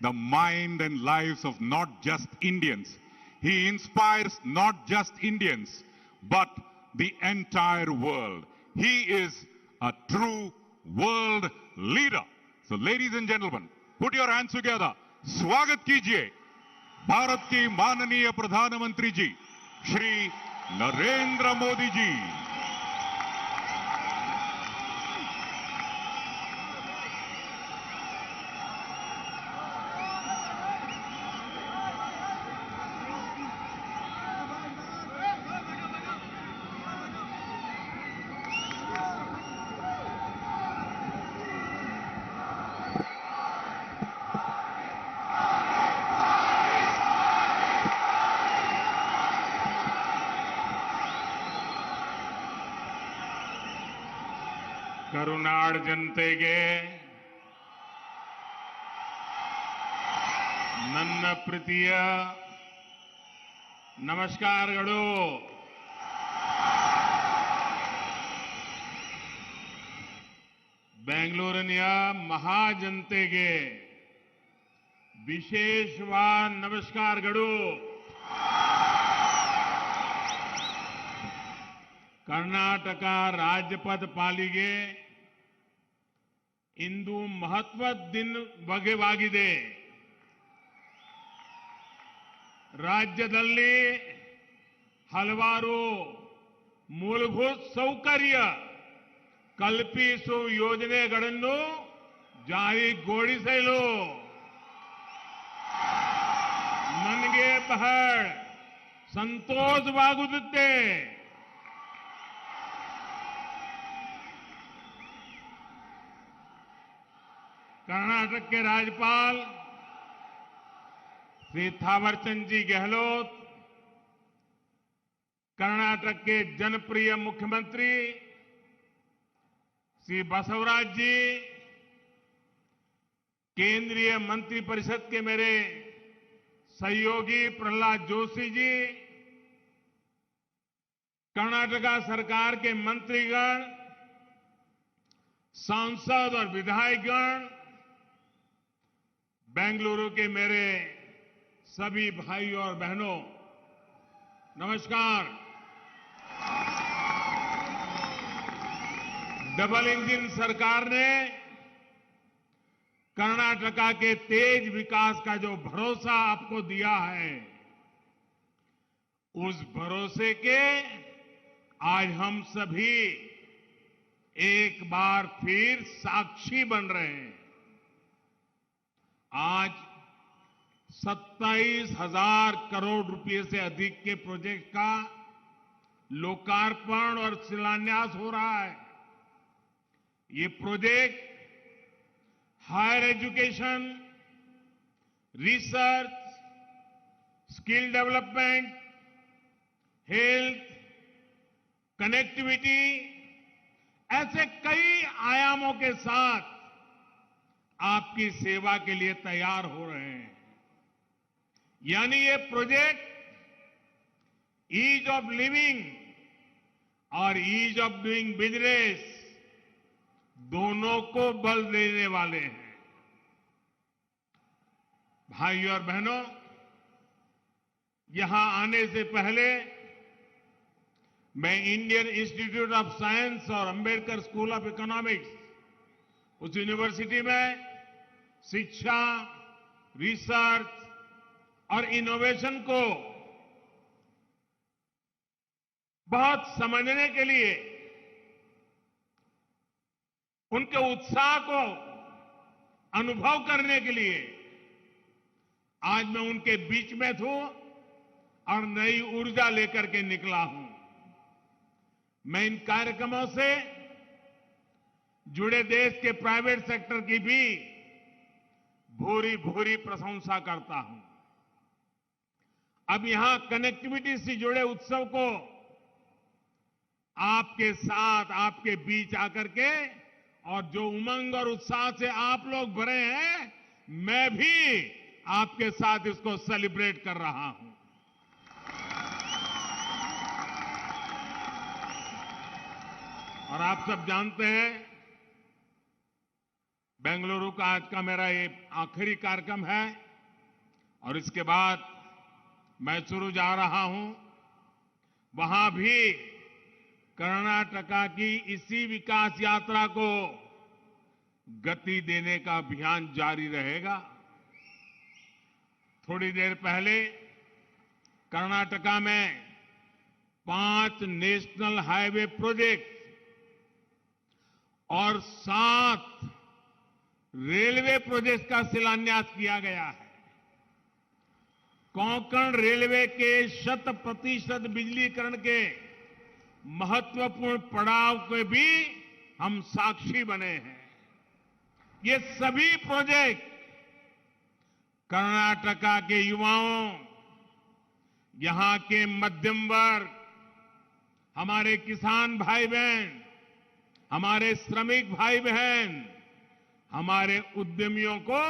the mind and lives of not just Indians. He inspires not just Indians, but the entire world. He is a true world leader. So, ladies and gentlemen, put your hands together. स्वागत कीजिए भारत के माननीय प्रधानमंत्री जी श्री नरेंद्र मोदी जी. ಕರುನಾಡ ಜನತೆಗೆ ನನ್ನ ಪ್ರೀತಿಯ ನಮಸ್ಕಾರಗಳು. ಬೆಂಗಳೂರಿನ ಮಹಾಜನತೆಗೆ ವಿಶೇಷವಾದ ನಮಸ್ಕಾರಗಳು. ಕರ್ನಾಟಕ ರಾಜ್ಯಪಥ ಪಾಲಿಗೆ ಇಂದು ಮಹತ್ವದ ದಿನವಾಗಿದೆ. ರಾಜ್ಯದಲ್ಲಿ ಹಲವಾರು ಮೂಲಭೂತ ಸೌಕರ್ಯ ಕಲ್ಪಿಸುವ ಯೋಜನೆಗಳನ್ನು ಜಾರಿಗೊಳಿಸಲು ನನಗೆ ಬಹಳ ಸಂತೋಷವಾಗುತ್ತದೆ. कर्नाटक के राज्यपाल श्री थावरचंद जी गहलोत, कर्नाटक के जनप्रिय मुख्यमंत्री श्री बसवराज जी, केंद्रीय मंत्रिपरिषद के मेरे सहयोगी प्रहलाद जोशी जी, कर्नाटका सरकार के मंत्रीगण, सांसद और विधायकगण, बेंगलुरु के मेरे सभी भाइयों और बहनों, नमस्कार. डबल इंजन सरकार ने कर्नाटका के तेज विकास का जो भरोसा आपको दिया है, उस भरोसे के आज हम सभी एक बार फिर साक्षी बन रहे हैं. आज 27,000 करोड़ रुपए से अधिक के प्रोजेक्ट का लोकार्पण और शिलान्यास हो रहा है. ये project higher education, research, skill development, health, connectivity ऐसे कई आयामों के साथ आपकी सेवा के लिए तैयार हो रहे हैं. यानी ये प्रोजेक्ट ईज ऑफ लिविंग और ईज ऑफ डूइंग बिजनेस दोनों को बल देने वाले हैं. भाइयों और बहनों, यहां आने से पहले मैं इंडियन इंस्टीट्यूट ऑफ साइंस और अंबेडकर स्कूल ऑफ इकोनॉमिक्स, उस यूनिवर्सिटी में शिक्षा, रिसर्च और इनोवेशन को बहुत समझने के लिए, उनके उत्साह को अनुभव करने के लिए आज मैं उनके बीच में हूं और नई ऊर्जा लेकर के निकला हूं. मैं इन कार्यक्रमों से जुड़े देश के प्राइवेट सेक्टर की भी भूरी भूरी प्रशंसा करता हूं. अब यहां कनेक्टिविटी से जुड़े उत्सव को आपके साथ, आपके बीच आकर के, और जो उमंग और उत्साह से आप लोग भरे हैं, मैं भी आपके साथ इसको सेलिब्रेट कर रहा हूं। और आप सब जानते हैं, बेंगलुरु का आज का मेरा ये आखिरी कार्यक्रम है और इसके बाद मैसूरू जा रहा हूं। वहां भी कर्नाटका की इसी विकास यात्रा को गति देने का अभियान जारी रहेगा। थोड़ी देर पहले कर्नाटका में 5 नेशनल हाईवे प्रोजेक्ट और 7 रेलवे प्रोजेक्ट का शिलान्यास किया गया है। कोंकण रेलवे के 100% बिजलीकरण के महत्वपूर्ण पड़ाव के भी हम साक्षी बने हैं। ये सभी प्रोजेक्ट कर्नाटका के युवाओं, यहां के मध्यम वर्ग, हमारे किसान भाई बहन, हमारे श्रमिक भाई बहन, हमारे उद्यमियों को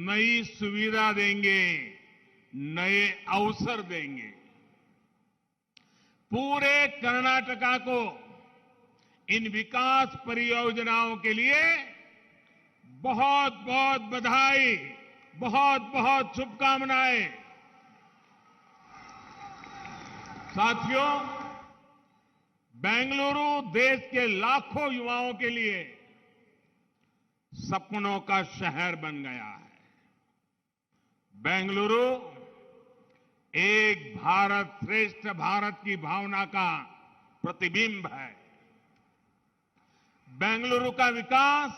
नई सुविधा देंगे, नए अवसर देंगे। पूरे कर्नाटका को इन विकास परियोजनाओं के लिए बहुत बहुत बधाई, बहुत बहुत शुभकामनाएं। साथियों, बेंगलुरु देश के लाखों युवाओं के लिए सपनों का शहर बन गया है। बेंगलुरु एक भारत श्रेष्ठ भारत की भावना का प्रतिबिंब है। बेंगलुरु का विकास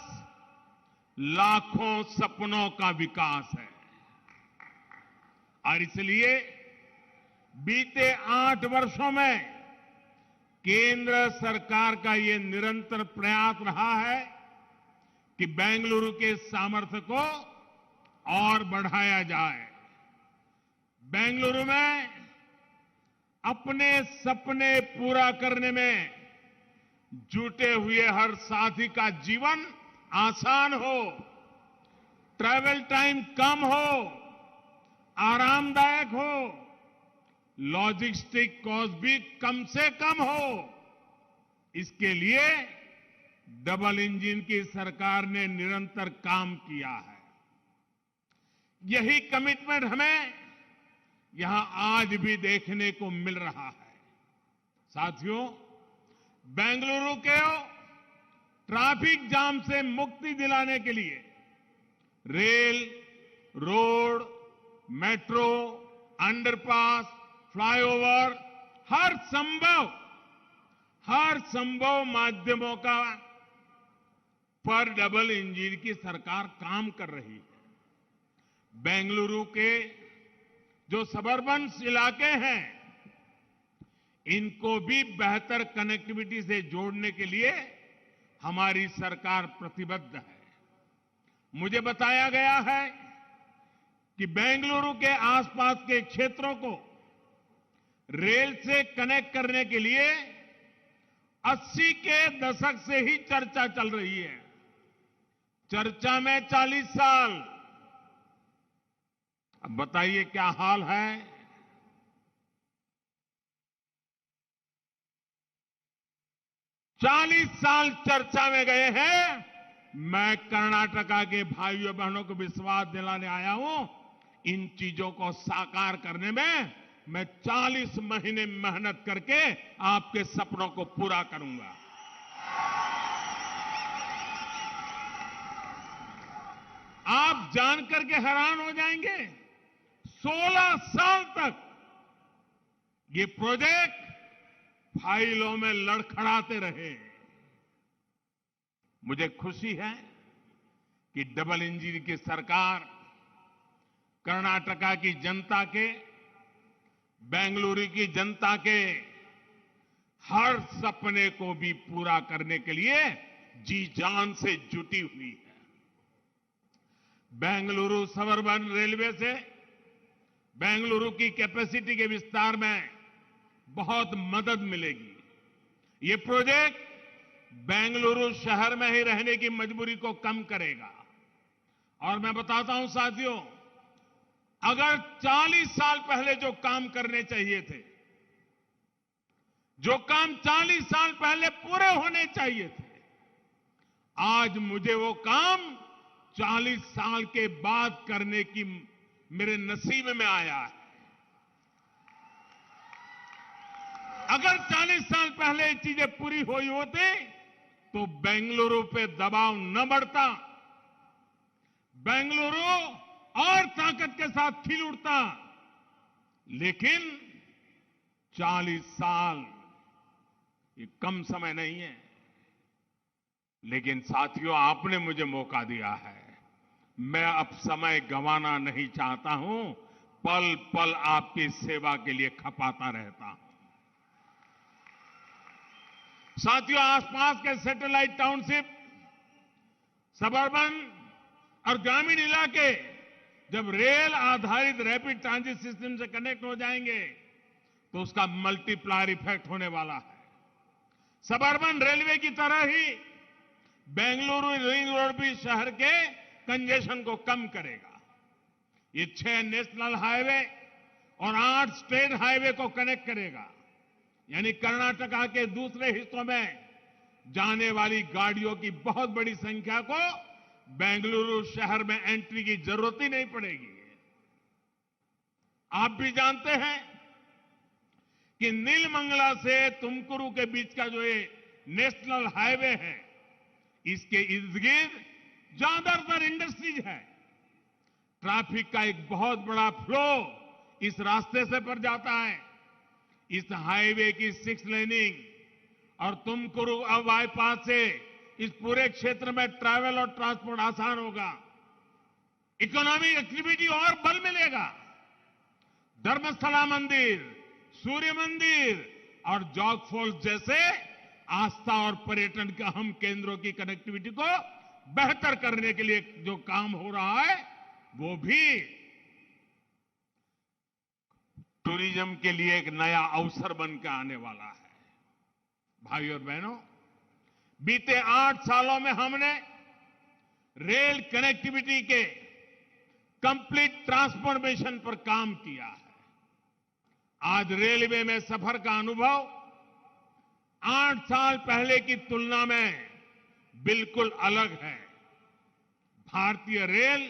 लाखों सपनों का विकास है और इसलिए बीते 8 वर्षों में केंद्र सरकार का ये निरंतर प्रयास रहा है कि बेंगलुरु के सामर्थ्य को और बढ़ाया जाए। बेंगलुरु में अपने सपने पूरा करने में जुटे हुए हर साथी का जीवन आसान हो, ट्रैवल टाइम कम हो, आरामदायक हो, लॉजिस्टिक कॉस्ट भी कम से कम हो। इसके लिए डबल इंजन की सरकार ने निरंतर काम किया है। यही कमिटमेंट हमें यहां आज भी देखने को मिल रहा है। साथियों, बेंगलुरु के ट्रैफिक जाम से मुक्ति दिलाने के लिए rail, road, metro, underpass, flyover, हर संभव माध्यमों का पर डबल इंजन की सरकार काम कर रही है। बेंगलुरु के जो सबर्बन इलाके हैं, इनको भी बेहतर कनेक्टिविटी से जोड़ने के लिए हमारी सरकार प्रतिबद्ध है। मुझे बताया गया है कि बेंगलुरु के आसपास के क्षेत्रों को रेल से कनेक्ट करने के लिए 80 के दशक से ही चर्चा चल रही है। चर्चा में 40 साल। अब बताइए क्या हाल है। चालीस साल चर्चा में गए हैं। मैं कर्नाटका के भाइयों बहनों को विश्वास दिलाने आया हूं, इन चीजों को साकार करने में मैं 40 महीने मेहनत करके आपके सपनों को पूरा करूंगा। आप जानकर के हैरान हो जाएंगे, 16 साल तक ये प्रोजेक्ट फाइलों में लड़खड़ाते रहे। मुझे खुशी है कि डबल इंजन की सरकार कर्नाटका की जनता के, बेंगलुरु की जनता के हर सपने को भी पूरा करने के लिए जी जान से जुटी हुई है। बेंगलुरु सबर्बन रेलवे से बेंगलुरु की कैपेसिटी के विस्तार में बहुत मदद मिलेगी। ये प्रोजेक्ट बेंगलुरु शहर में ही रहने की मजबूरी को कम करेगा। और मैं बताता हूं साथियों, अगर 40 साल पहले जो काम करने चाहिए थे, जो काम 40 साल पहले पूरे होने चाहिए थे, आज मुझे वो काम 40 साल के बाद करने की मेरे नसीब में आया है। अगर 40 साल पहले ये चीजें पूरी हुई होती तो बेंगलुरु पे दबाव न बढ़ता, बेंगलुरु और ताकत के साथ खिल उठता। लेकिन 40 साल ये कम समय नहीं है। लेकिन साथियों, आपने मुझे मौका दिया है, मैं अब समय गंवाना नहीं चाहता हूं, पल पल आपकी सेवा के लिए खपाता रहता हूं। साथियों, आसपास के सैटेलाइट टाउनशिप, सबर्बन और ग्रामीण इलाके जब रेल आधारित रैपिड ट्रांजिट सिस्टम से कनेक्ट हो जाएंगे तो उसका मल्टीप्लायर इफेक्ट होने वाला है। सबर्बन रेलवे की तरह ही बेंगलुरु रिंग रोड भी शहर के कंजेशन को कम करेगा। ये 6 नेशनल हाईवे और 8 स्टेट हाईवे को कनेक्ट करेगा, यानी कर्नाटका के दूसरे हिस्सों में जाने वाली गाड़ियों की बहुत बड़ी संख्या को बेंगलुरु शहर में एंट्री की जरूरत ही नहीं पड़ेगी। आप भी जानते हैं कि नीलमंगला से तुमकुरू के बीच का जो ये नेशनल हाईवे है, इसके इर्द गिर्द ज्यादातर इंडस्ट्रीज है। ट्रैफिक का एक बहुत बड़ा फ्लो इस रास्ते से पर जाता है। इस हाईवे की 6 लेनिंग और तुमकुरू बाईपास से इस पूरे क्षेत्र में ट्रैवल और ट्रांसपोर्ट आसान होगा, इकोनॉमिक एक्टिविटी और बल मिलेगा। धर्मस्थला मंदिर, सूर्य मंदिर और जॉग फॉल्स जैसे आस्था और पर्यटन के अहम केंद्रों की कनेक्टिविटी को बेहतर करने के लिए जो काम हो रहा है, वो भी टूरिज्म के लिए एक नया अवसर बनकर आने वाला है। भाइयों और बहनों, बीते 8 सालों में हमने रेल कनेक्टिविटी के कंप्लीट ट्रांसफॉर्मेशन पर काम किया है। आज रेलवे में सफर का अनुभव 8 साल पहले की तुलना में बिल्कुल अलग है। भारतीय रेल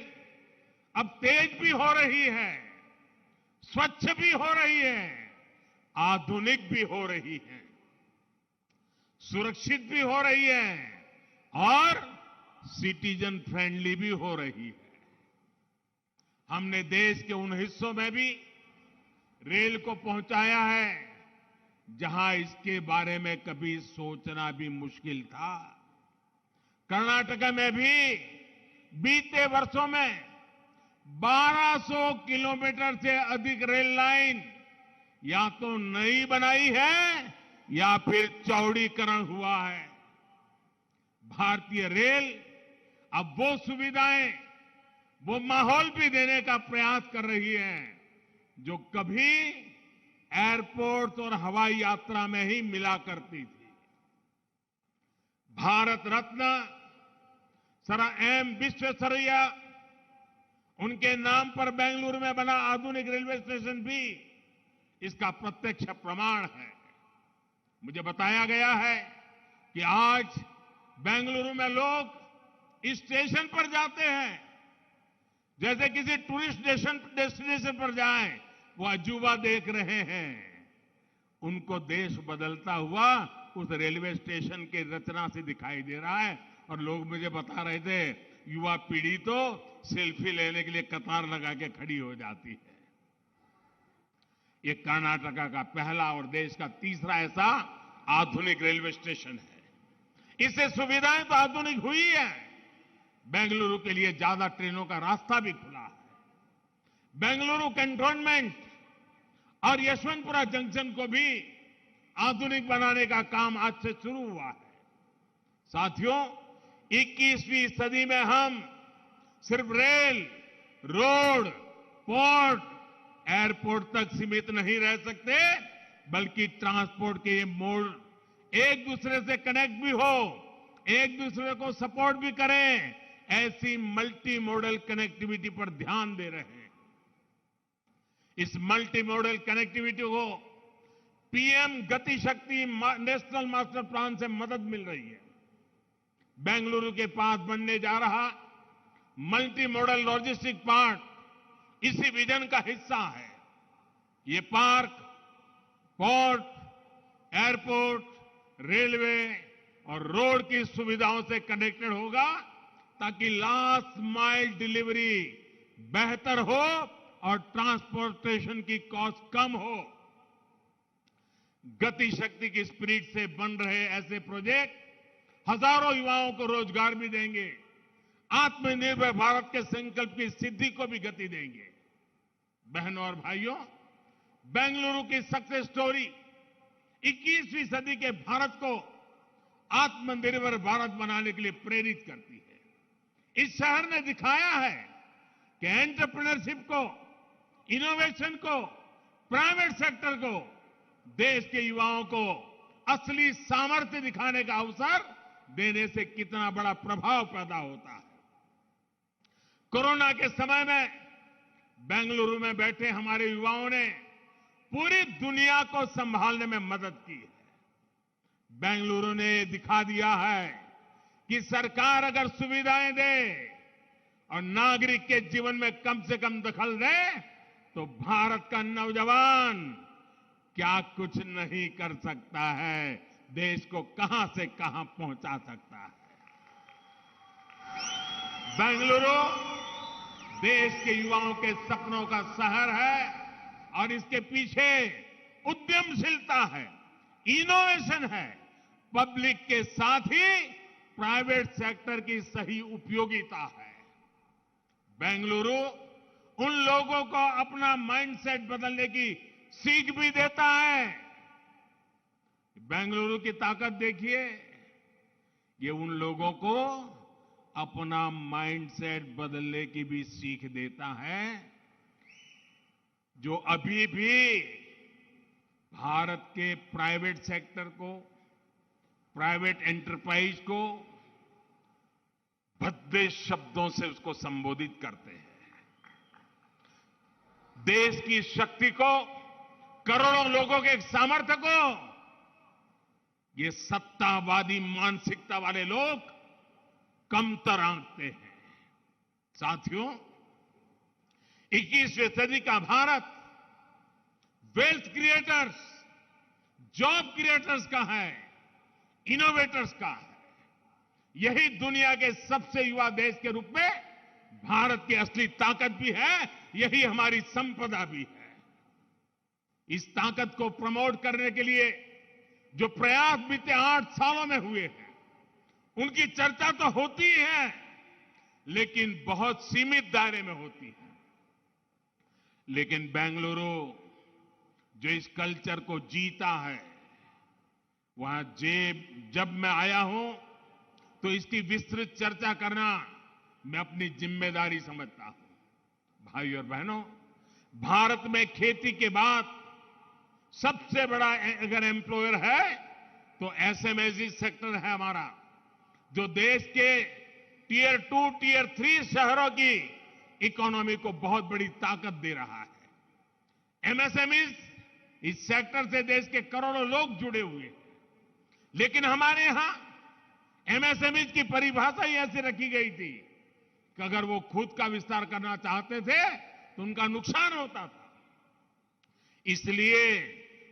अब तेज भी हो रही है, स्वच्छ भी हो रही है, आधुनिक भी हो रही है, सुरक्षित भी हो रही है और सिटीजन फ्रेंडली भी हो रही है। हमने देश के उन हिस्सों में भी रेल को पहुंचाया है जहां इसके बारे में कभी सोचना भी मुश्किल था। कर्नाटक में भी बीते वर्षों में 1200 किलोमीटर से अधिक रेल लाइन या तो नई बनाई है या फिर चौड़ीकरण हुआ है। भारतीय रेल अब वो सुविधाएं, वो माहौल भी देने का प्रयास कर रही है जो कभी एयरपोर्ट और हवाई यात्रा में ही मिला करती थी। भारत रत्न सर एम विश्वेश्वरैया, उनके नाम पर बेंगलुरु में बना आधुनिक रेलवे स्टेशन भी इसका प्रत्यक्ष प्रमाण है। मुझे बताया गया है कि आज बेंगलुरु में लोग इस स्टेशन पर जाते हैं जैसे किसी टूरिस्ट डेस्टिनेशन पर जाएं, वो अजूबा देख रहे हैं। उनको देश बदलता हुआ उस रेलवे स्टेशन के रचना से दिखाई दे रहा है। और लोग मुझे बता रहे थे, युवा पीढ़ी तो सेल्फी लेने के लिए कतार लगा के खड़ी हो जाती है। ये कर्नाटका का पहला और देश का तीसरा ऐसा आधुनिक रेलवे स्टेशन है। इससे सुविधाएं तो आधुनिक हुई है, बेंगलुरु के लिए ज्यादा ट्रेनों का रास्ता भी खुला है। बेंगलुरु कैंटोनमेंट और यशवंतपुरा जंक्शन को भी आधुनिक बनाने का काम आज से शुरू हुआ है। साथियों, 21वीं सदी में हम सिर्फ रेल, रोड, पोर्ट, एयरपोर्ट तक सीमित नहीं रह सकते, बल्कि ट्रांसपोर्ट के ये मोड एक दूसरे से कनेक्ट भी हो, एक दूसरे को सपोर्ट भी करें, ऐसी मल्टी मॉडल कनेक्टिविटी पर ध्यान दे रहे हैं। इस मल्टी मॉडल कनेक्टिविटी को पीएम गति शक्ति नेशनल मास्टर प्लान से मदद मिल रही है। बेंगलुरु के पास बनने जा रहा मल्टी मॉडल लॉजिस्टिक पार्क इसी विजन का हिस्सा है। ये पार्क पोर्ट, एयरपोर्ट, रेलवे और रोड की सुविधाओं से कनेक्टेड होगा ताकि लास्ट माइल डिलीवरी बेहतर हो और ट्रांसपोर्टेशन की कॉस्ट कम हो। गति शक्ति की स्पिरिट से बन रहे ऐसे प्रोजेक्ट हजारों युवाओं को रोजगार भी देंगे, आत्मनिर्भर भारत के संकल्प की सिद्धि को भी गति देंगे। बहनों और भाइयों, बेंगलुरु की सक्सेस स्टोरी 21वीं सदी के भारत को आत्मनिर्भर भारत बनाने के लिए प्रेरित करती है। इस शहर ने दिखाया है कि एंटरप्रेन्योरशिप को, इनोवेशन को, प्राइवेट सेक्टर को, देश के युवाओं को असली सामर्थ्य दिखाने का अवसर देने से कितना बड़ा प्रभाव पैदा होता है। कोरोना के समय में बेंगलुरु में बैठे हमारे युवाओं ने पूरी दुनिया को संभालने में मदद की है। बेंगलुरु ने दिखा दिया है कि सरकार अगर सुविधाएं दे और नागरिक के जीवन में कम से कम दखल दे तो भारत का नौजवान क्या कुछ नहीं कर सकता है, देश को कहां से कहां पहुंचा सकता है। बेंगलुरु देश के युवाओं के सपनों का शहर है और इसके पीछे उद्यमशीलता है, इनोवेशन है, पब्लिक के साथ ही प्राइवेट सेक्टर की सही उपयोगिता है। बेंगलुरु उन लोगों को अपना माइंडसेट बदलने की सीख भी देता है। बेंगलुरु की ताकत देखिए, ये उन लोगों को अपना माइंडसेट बदलने की भी सीख देता है जो अभी भी भारत के प्राइवेट सेक्टर को, प्राइवेट एंटरप्राइज को भद्दे शब्दों से उसको संबोधित करते हैं। देश की शक्ति को, करोड़ों लोगों के सामर्थ्य को ये सत्तावादी मानसिकता वाले लोग कमतर आंकते हैं। साथियों, 21वीं सदी का Bharat wealth creators, job creators का है, इनोवेटर्स का है। यही दुनिया के सबसे युवा देश के रूप में भारत की असली ताकत भी है, यही हमारी संपदा भी है। इस ताकत को प्रमोट करने के लिए जो प्रयास बीते 8 सालों में हुए हैं, उनकी चर्चा तो होती ही है, लेकिन बहुत सीमित दायरे में होती है। लेकिन बेंगलुरु जो इस कल्चर को जीता है, वहां जब मैं आया हूं तो इसकी विस्तृत चर्चा करना मैं अपनी जिम्मेदारी समझता हूं। भाई और बहनों, भारत में खेती के बाद सबसे बड़ा अगर एम्प्लॉयर है तो एसएमएसई सेक्टर है हमारा, जो देश के टियर 2, टियर 3 शहरों की इकोनॉमी को बहुत बड़ी ताकत दे रहा है। एमएसएमई इस सेक्टर से देश के करोड़ों लोग जुड़े हुए हैं। लेकिन हमारे यहां एमएसएमई की परिभाषा ही ऐसी रखी गई थी कि अगर वो खुद का विस्तार करना चाहते थे तो उनका नुकसान होता था। इसलिए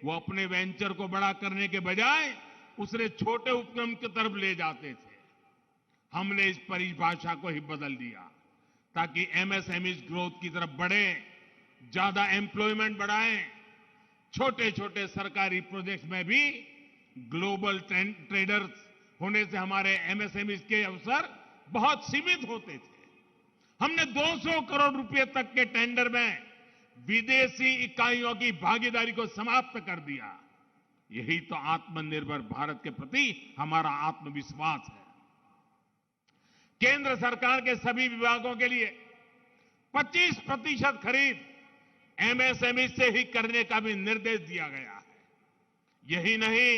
वो अपने वेंचर को बड़ा करने के बजाय उसे छोटे उपक्रम की तरफ ले जाते थे। हमने इस परिभाषा को ही बदल दिया ताकि एमएसएमई ग्रोथ की तरफ बढ़े, ज्यादा एम्प्लॉयमेंट बढ़ाएं। छोटे छोटे सरकारी प्रोजेक्ट्स में भी ग्लोबल ट्रेडर्स होने से हमारे एमएसएमई के अवसर बहुत सीमित होते थे। हमने 200 करोड़ रुपए तक के टेंडर में विदेशी इकाइयों की भागीदारी को समाप्त कर दिया। यही तो आत्मनिर्भर भारत के प्रति हमारा आत्मविश्वास है। केंद्र सरकार के सभी विभागों के लिए 25% खरीद एमएसएमई से ही करने का भी निर्देश दिया गया है। यही नहीं,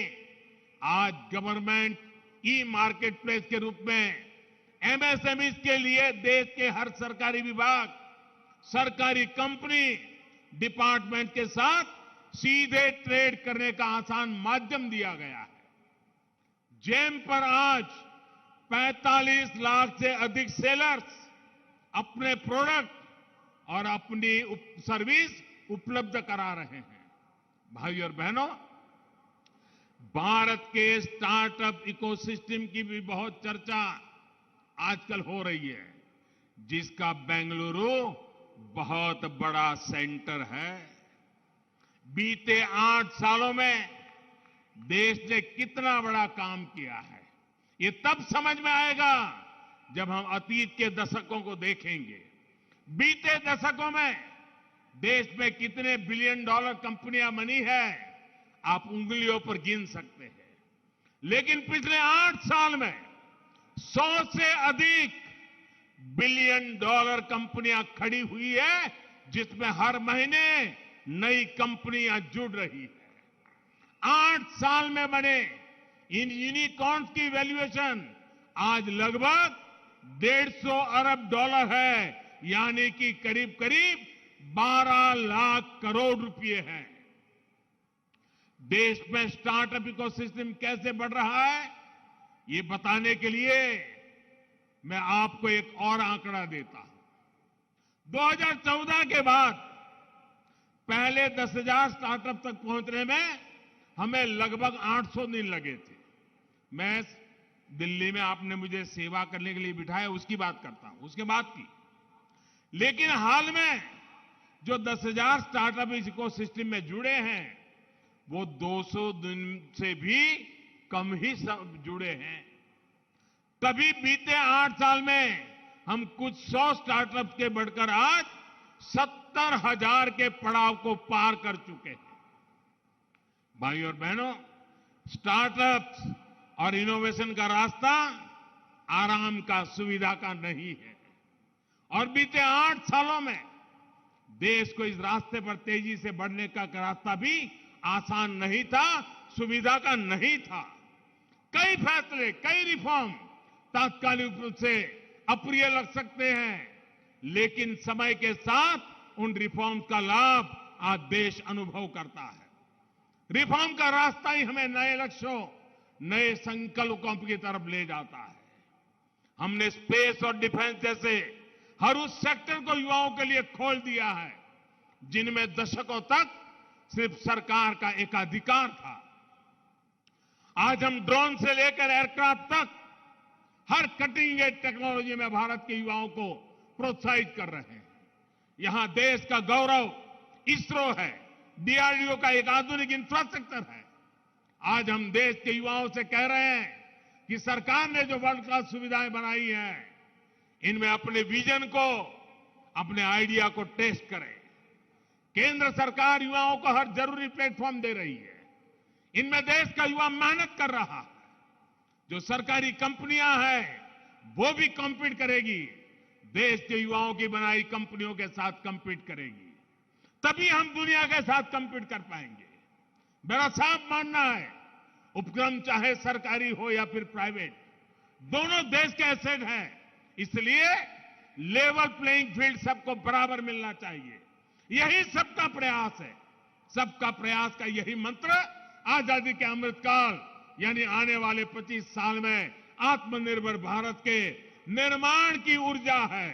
आज गवर्नमेंट ई मार्केट प्लेस के रूप में एमएसएमई के लिए देश के हर सरकारी विभाग, सरकारी कंपनी, डिपार्टमेंट के साथ सीधे ट्रेड करने का आसान माध्यम दिया गया है। जेम पर आज 45 लाख से अधिक सेलर्स अपने प्रोडक्ट और अपनी सर्विस उपलब्ध करा रहे हैं। भाइयों और बहनों, भारत के स्टार्टअप इकोसिस्टम की भी बहुत चर्चा आजकल हो रही है, जिसका बेंगलुरु बहुत बड़ा सेंटर है। बीते 8 सालों में देश ने कितना बड़ा काम किया है, ये तब समझ में आएगा जब हम अतीत के दशकों को देखेंगे। बीते दशकों में देश में कितने बिलियन डॉलर कंपनियां बनी है, आप उंगलियों पर गिन सकते हैं। लेकिन पिछले 8 साल में 100 से अधिक बिलियन डॉलर कंपनियां खड़ी हुई है, जिसमें हर महीने नई कंपनियां जुड़ रही है। 8 साल में बने इन यूनिकॉर्न्स की वैल्यूएशन आज लगभग 150 अरब डॉलर है, यानी कि करीब करीब 12 लाख करोड़ रुपए हैं। देश में स्टार्टअप इकोसिस्टम कैसे बढ़ रहा है, ये बताने के लिए मैं आपको एक और आंकड़ा देता हूं। 2014 के बाद पहले 10,000 स्टार्टअप तक पहुंचने में हमें लगभग 800 दिन लगे थे। मैं दिल्ली में आपने मुझे सेवा करने के लिए बिठाया, उसकी बात करता हूं, उसके बाद की। लेकिन हाल में जो 10,000 स्टार्टअप इस इकोसिस्टम में जुड़े हैं, वो 200 दिन से भी कम ही सब जुड़े हैं। तभी बीते 8 साल में हम कुछ 100 स्टार्टअप के बढ़कर आज 70,000 के पड़ाव को पार कर चुके हैं। भाइयों और बहनों, स्टार्टअप्स और इनोवेशन का रास्ता आराम का, सुविधा का नहीं है। और बीते 8 सालों में देश को इस रास्ते पर तेजी से बढ़ने का रास्ता भी आसान नहीं था, सुविधा का नहीं था। कई फैसले, कई रिफॉर्म तात्कालिक रूप से अप्रिय लग सकते हैं, लेकिन समय के साथ उन रिफॉर्म्स का लाभ आज देश अनुभव करता है। रिफॉर्म का रास्ता ही हमें नए लक्ष्यों, नए संकल्पों की तरफ ले जाता है। हमने स्पेस और डिफेंस जैसे हर उस सेक्टर को युवाओं के लिए खोल दिया है, जिनमें दशकों तक सिर्फ सरकार का एकाधिकार था। आज हम ड्रोन से लेकर एयरक्राफ्ट तक हर कटिंग एज टेक्नोलॉजी में भारत के युवाओं को प्रोत्साहित कर रहे हैं। यहां देश का गौरव इसरो है, डीआरडीओ का एक आधुनिक इंफ्रास्ट्रक्चर है। आज हम देश के युवाओं से कह रहे हैं कि सरकार ने जो वर्ल्ड क्लास सुविधाएं बनाई हैं, इनमें अपने विजन को, अपने आइडिया को टेस्ट करें। केंद्र सरकार युवाओं को हर जरूरी प्लेटफॉर्म दे रही है। इनमें देश का युवा मेहनत कर रहा है। जो सरकारी कंपनियां हैं, वो भी कॉम्पीट करेगी, देश के युवाओं की बनाई कंपनियों के साथ कॉम्पीट करेगी। तभी हम दुनिया के साथ कॉम्पीट कर पाएंगे। मेरा साफ मानना है, उपक्रम चाहे सरकारी हो या फिर प्राइवेट, दोनों देश के एसेट हैं। इसलिए लेवल प्लेइंग फील्ड सबको बराबर मिलना चाहिए। यही सबका प्रयास है। सबका प्रयास का यही मंत्र आजादी के अमृतकाल यानी आने वाले 25 साल में आत्मनिर्भर भारत के निर्माण की ऊर्जा है।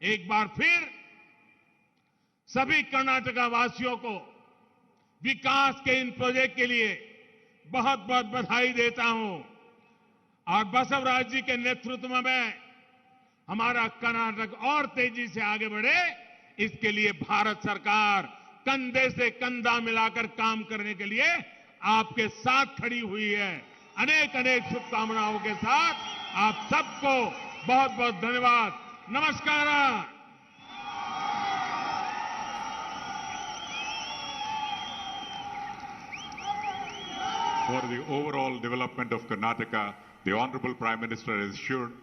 एक बार फिर सभी कर्नाटका वासियों को विकास के इन प्रोजेक्ट के लिए बहुत बहुत बधाई देता हूं। और बसवराज जी के नेतृत्व में हमारा कर्नाटक और तेजी से आगे बढ़े, इसके लिए भारत सरकार कंधे से कंधा मिलाकर काम करने के लिए आपके साथ खड़ी हुई है। अनेक अनेक शुभकामनाओं के साथ आप सबको बहुत बहुत धन्यवाद। नमस्कार। For the overall development of Karnataka, the Honorable Prime Minister has assured